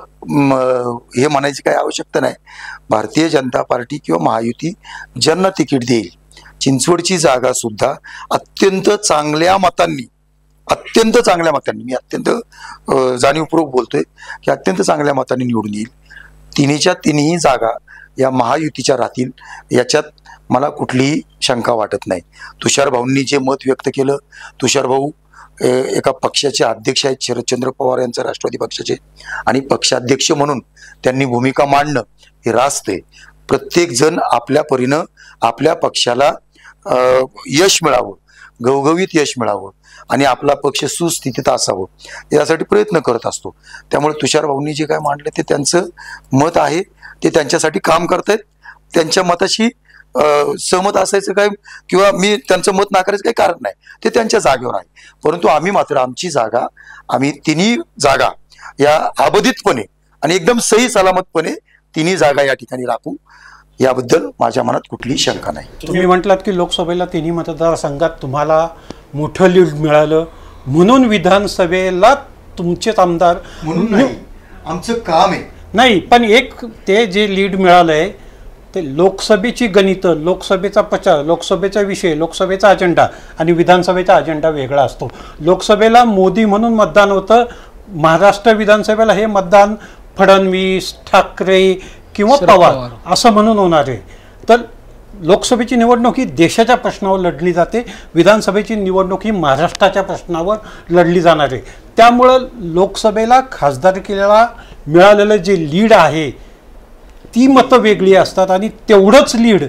हे म्हणायची काही आवश्यकता नाही. भारतीय जनता पार्टी किंवा महायुती ज्यांना तिकीट देईल, चिंचवडची जागा सुद्धा अत्यंत चांगल्या मतांनी, मी अत्यंत जाणीवपूर्वक बोलतोय की अत्यंत चांगल्या मतांनी निवडून येईल. तिन्हीच्या तिन्ही जागा या महायुतीच्या राहतील, याच्यात मला कुठलीही शंका वाटत नाही. तुषार भाऊंनी जे मत व्यक्त केलं, तुषार भाऊ एका पक्षाचे अध्यक्ष आहेत, शरदचंद्र पवार यांचे राष्ट्रवादी पक्षाचे, आणि पक्षाध्यक्ष म्हणून त्यांनी भूमिका मांडणं हे रास्त आहे. प्रत्येक जण आपल्या परीनं आपल्या पक्षाला यश मिळावं, घवघवीत यश मिळावं आणि आपला पक्ष सुस्थितीत असावं यासाठी प्रयत्न करत असतो. त्यामुळे तुषार भाऊंनी जे काय मांडले ते त्यांचं मत आहे, ते त्यांच्यासाठी काम करतायत. त्यांच्या मताशी सहमत असायचं काय किंवा मी त्यांचं मत नाकारायचं काही कारण नाही, ते त्यांच्या जागेवर आहे. परंतु आम्ही मात्र आमची जागा, आम्ही तिन्ही जागा या अबाधितपणे आणि एकदम सही सलामतपणे तिन्ही जागा या ठिकाणी राखू, याबद्दल माझ्या मनात कुठलीही शंका नाही. तुम्ही म्हटलात की लोकसभेला तिन्ही मतदारसंघात तुम्हाला मोठं लीड मिळालं म्हणून विधानसभेला तुमचेच आमदार म्हणून नाही, आमचं काम आहे. नाही, पण एक ते जे लीड मिळालंय ते लोकसभेची गणितं, लोकसभेचा प्रचार, लोकसभेचा विषय, लोकसभेचा अजेंडा आणि विधानसभेचा अजेंडा वेगळा असतो. लोकसभेला मोदी म्हणून मतदान होतं, महाराष्ट्र विधानसभेला हे मतदान फडणवीस, ठाकरे किंवा पवार असं म्हणून होणार आहे. तर लोकसभेची निवडणूक ही देशाच्या प्रश्नावर लढली जाते, विधानसभेची निवडणूक ही महाराष्ट्राच्या प्रश्नावर लढली जाणार आहे. त्यामुळं लोकसभेला खासदारकीला मिळालेलं जे लीड आहे ती मतं वेगळी असतात आणि तेवढंच लीड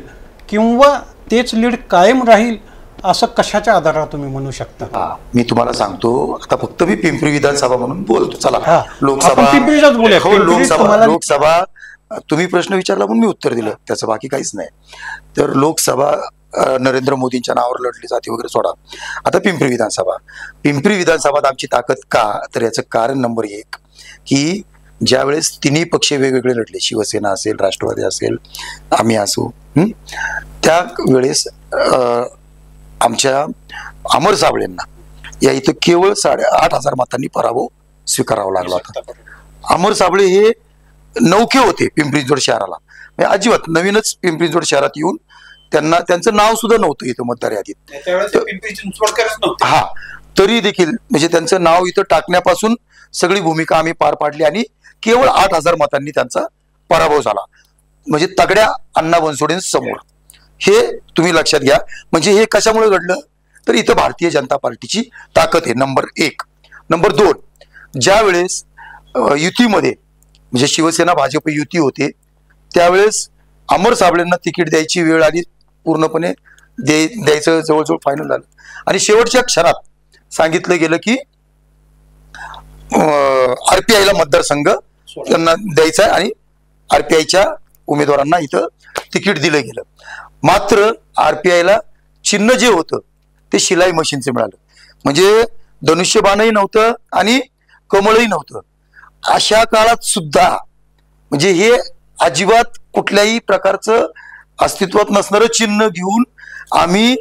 किंवा तेच लीड कायम राहील असं कशाच्या आधारावर तुम्ही म्हणू शकता? मी तुम्हाला सांगतो, आता फक्त मी पिंपरी विधानसभा म्हणून बोलतो. चला, लोकसभा पिंपरीचाच बोलूया. लोकसभा तुम्ही प्रश्न विचारला म्हणून मी उत्तर दिलं, त्याचं बाकी काहीच नाही. तर लोकसभा नरेंद्र मोदींच्या नावावर लढली जाते वगैरे सोडा. आता पिंपरी विधानसभात आमची ताकद का, तर याचं कारण नंबर 1 की ज्यावेळेस तिन्ही पक्ष वेगवेगळे लढले, शिवसेना असेल, राष्ट्रवादी असेल, आम्ही असू, त्यावेळेस आमच्या अमर साबळेंना या इथं केवळ 8,500 मतांनी पराभव स्वीकारावा लागला होता. अमर साबळे हे नौके होते पिंपरी चिंचवड शहराला, म्हणजे अजिबात नवीनच पिंपरी चिंचवड शहरात येऊन त्यांचं नाव सुद्धा नव्हतं इथं मतदार यादीत. हा, तरी देखील म्हणजे त्यांचं नाव इथं टाकण्यापासून सगळी भूमिका आम्ही पार पाडली आणि केवळ 8,000 मतांनी त्यांचा पराभव झाला, म्हणजे तगड्या अण्णा बनसोडेंसमोर. हे तुम्ही लक्षात घ्या. म्हणजे हे कशामुळे घडलं, तर इथं भारतीय जनता पार्टीची ताकद आहे, नंबर 1. नंबर 2, ज्या वेळेस युतीमध्ये म्हणजे शिवसेना भाजप युती होते त्यावेळेस अमर साबळेंना तिकीट द्यायची वेळ आली, पूर्णपणे द्यायचं जवळजवळ फायनल झालं आणि शेवटच्या क्षणात सांगितलं गेलं की आरपीआयला मतदारसंघ त्यांना द्यायचा आहे आणि आरपीआयच्या उमेदवारांना इथं तिकीट दिलं गेलं. मात्र आरपीआयला चिन्ह जे होतं ते शिलाई मशीनचं मिळालं, म्हणजे धनुष्यबाणही नव्हतं आणि कमळही नव्हतं. अशा काळात सुद्धा म्हणजे हे अजिबात कुठल्याही प्रकारचं अस्तित्वात नसणारं चिन्ह घेऊन आम्ही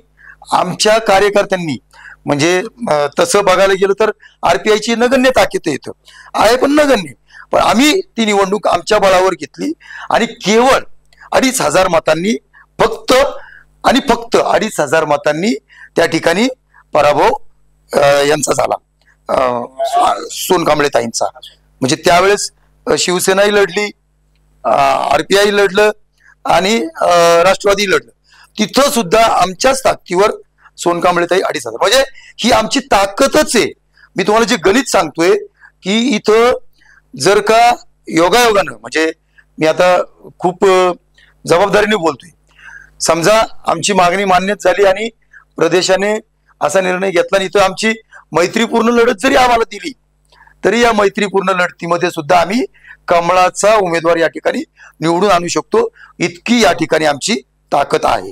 आमच्या कार्यकर्त्यांनी, म्हणजे तसं बघायला गेलं तर आरपीआयची नगण्य ताकद येतं आहे, पण नगण्य, पण आम्ही ती निवडणूक आमच्या बळावर घेतली आणि केवळ 2,500 मतांनी फक्त 2,500 मतांनी त्या ठिकाणी पराभव यांचा झाला, सोनकांबळे ताईंचा. म्हणजे त्यावेळेस शिवसेनाही लढली, आरपीआय लढलं आणि राष्ट्रवादी लढलं. तिथं सुद्धा आमच्याच ताकदीवर सोनकांबळेताई 2,500. म्हणजे ही आमची ताकदच आहे. मी तुम्हाला जे गणित सांगतोय की इथं जर का योगायोगानं, म्हणजे मी आता खूप जबाबदारीने बोलतोय, समजा आमची मागणी मान्यच झाली आणि प्रदेशाने असा निर्णय घेतला आणि इथं आमची मैत्रीपूर्ण लढत जरी आम्हाला दिली तरी या मैत्रीपूर्ण लढतीमध्ये सुद्धा आम्ही कमळाचा उमेदवार या ठिकाणी निवडून आणू शकतो, इतकी या ठिकाणी आमची ताकद आहे.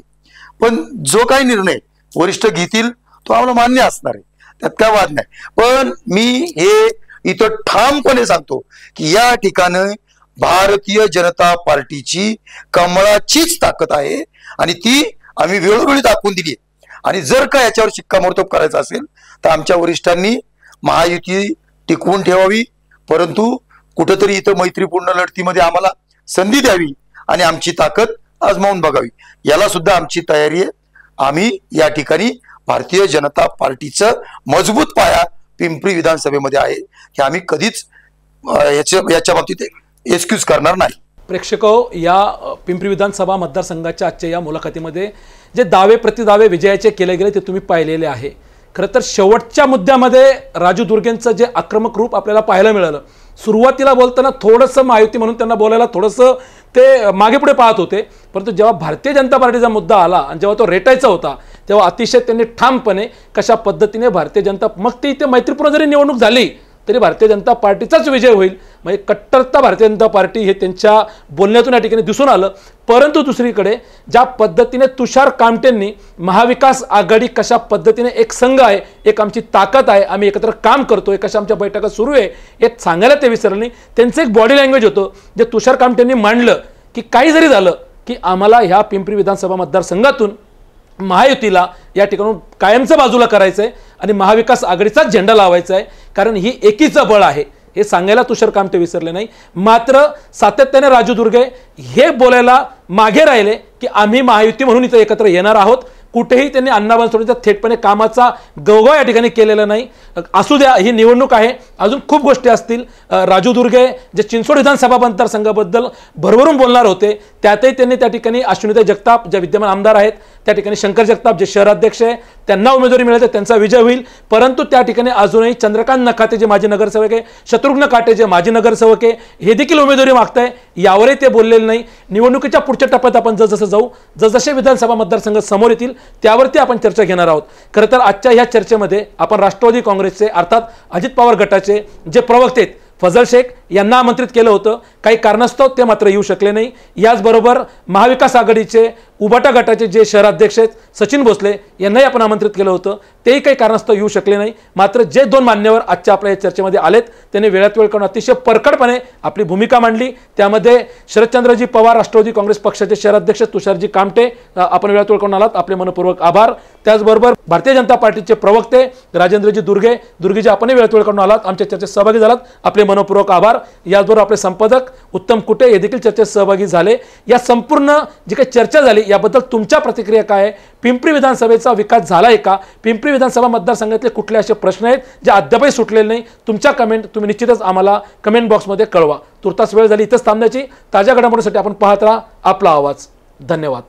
पण जो काही निर्णय वरिष्ठ घेतील तो आम्हाला मान्य असणार आहे, त्यात काय वाद नाही. पण मी हे इथं ठामपणे सांगतो की या ठिकाणी भारतीय जनता पार्टीची कमळाचीच ताकद आहे आणि ती आम्ही वेळोवेळी दाखवून दिली. आणि जर का याच्यावर शिक्कामोर्तब करायचं असेल तर आमच्या वरिष्ठांनी महायुती टिकवून ठेवावी, परंतु कुठंतरी इथं मैत्रीपूर्ण लढतीमध्ये आम्हाला संधी द्यावी आणि आमची ताकद आजमावून बघावी. याला सुद्धा आमची तयारी आहे. आम्ही या ठिकाणी भारतीय जनता पार्टीचं मजबूत पाया पिंपरी विधानसभेमध्ये आहे की आम्ही कधीच याच्या बाबतीत एक्सक्यूज करणार नाही. प्रेक्षक, या पिंपरी विधानसभा मतदारसंघाच्या आजच्या या मुलाखतीमध्ये जे दावे प्रतिदावे विजयाचे केले गेले ते तुम्ही पाहिलेले आहे. खरं तर शेवटच्या मुद्द्यामध्ये राजू दुर्गेंचं जे आक्रमक रूप आपल्याला पाहायला मिळालं, सुरुवातीला बोलताना थोडंसं महायुती म्हणून त्यांना बोलायला थोडंसं ते मागे पुढे पाहत होते, परंतु जेव्हा भारतीय जनता पार्टीचा मुद्दा आला आणि जेव्हा तो रेटायचा होता तेव्हा अतिशय त्यांनी ठामपणे कशा पद्धतीने भारतीय जनता, मग ती इथे मैत्रीपूर्ण जरी निवडणूक झाली तरी भारतीय जनता पार्टीचाच विजय होईल, म्हणजे कट्टरता भारतीय जनता पार्टी हे त्यांच्या बोलण्यातून या ठिकाणी दिसून आलं. परंतु दुसरीकडे ज्या पद्धतीने तुषार कामटेंनी महाविकास आघाडी कशा पद्धतीने एक संघ आहे, एक आमची ताकद आहे, आम्ही एकत्र काम करतोय, कशा आमच्या बैठका सुरू आहे हे सांगायला ते विसरले नाही. त्यांचं एक बॉडी लँग्वेज होतं जे तुषार कामटेंनी मांडलं की काही जरी झालं की आम्हाला ह्या पिंपरी विधानसभा मतदारसंघातून महायुतीला या ठिकाणून कायमचं बाजूला करायचं आहे आणि महाविकास आघाडीचाच झेंडा लावायचा आहे, कारण ही एकीचं बळ आहे. हे सांगायला तुषार कामटे विसरले नाही. मात्र सातत्याने राजू दुर्गे हे बोलायला मागे राहिले की आम्ही महायुती म्हणून इथं एकत्र येणार आहोत. कुठेही त्यांनी अण्णा बनसोडेंच्या थेटपणे कामाचा गवगव या ठिकाणी केलेला नाही. असू द्या, ही निवडणूक आहे, अजून खूप गोष्टी असतील. राजू दुर्गे जे चिंचवड विधानसभा मतदारसंघाबद्दल भरभरून बोलणार होते, त्यातही त्यांनी त्या ठिकाणी अश्विनीताई जगताप ज्या विद्यमान आमदार आहेत, त्या ठिकाणी शंकर जगताप जे शहराध्यक्ष आहे, त्यांना उमेदवारी मिळाली तर त्यांचा विजय होईल. परंतु त्या ठिकाणी अजूनही चंद्रकांत नखाते जे माजी नगरसेवक आहे, शत्रुघ्न काटे जे माजी नगरसेवक आहे, हे देखील उमेदवारी मागताय. यावरही ते बोललेले नाही. निवडणुकीच्या पुढच्या टप्प्यात आपण जसजसं जाऊ, जसजसे विधानसभा मतदारसंघ समोर येतील त्यावरती आपण चर्चा घेणार आहोत. खरं तर आजच्या ह्या चर्चेमध्ये आपण राष्ट्रवादी काँग्रेसचे अर्थात अजित पवार गटाचे जे प्रवक्ते आहेत फजल शेख यांना आमंत्रित केलं होतं. काही कारणास्तव ते मात्र येऊ शकले नाही. याचबरोबर महाविकास आघाडीचे उबाटा गटाचे जे शहराध्यक्ष आहेत सचिन भोसले यांनाही आपण आमंत्रित केलं होतं. तेही काही कारणास्तव येऊ शकले नाही. मात्र जे दोन मान्यवर आजच्या आपल्या या चर्चेमध्ये आलेत त्यांनी वेळात वेळ काढून अतिशय परखडपणे आपली भूमिका मांडली. त्यामध्ये शरदचंद्रजी पवार राष्ट्रवादी काँग्रेस पक्षाचे शहराध्यक्ष, तुषारजी कामटे आपण वेळात वेळ काढून आलात, आपले मनपूर्वक आभार. त्याचबरोबर भारतीय जनता पार्टीचे प्रवक्ते राजेंद्रजी दुर्गेजी आपणही वेळात वेळ काढून आलात, आमच्या चर्चेत सहभागी झालात, आपले मनपूर्वक आभार. याचबरोबर आपले संपादक उत्तम कुटे हे देखील चर्चेत सहभागी झाले. या संपूर्ण जी काही चर्चा झाली याबद्दल तुमच्या प्रतिक्रिया काय आहे? पिंपरी विधानसभेचा विकास झालाय का? पिंपरी विधानसभा मतदारसंघातले कुठले असे प्रश्न आहेत जे अद्यापही सुटलेले नाही? तुमच्या कमेंट तुम्ही निश्चितच आम्हाला कमेंट बॉक्समध्ये कळवा. तुर्तास वेळ झाली इथंच थांबण्याची. ताज्या घडामोडींसाठी आपण पाहत राहा आपला आवाज. धन्यवाद.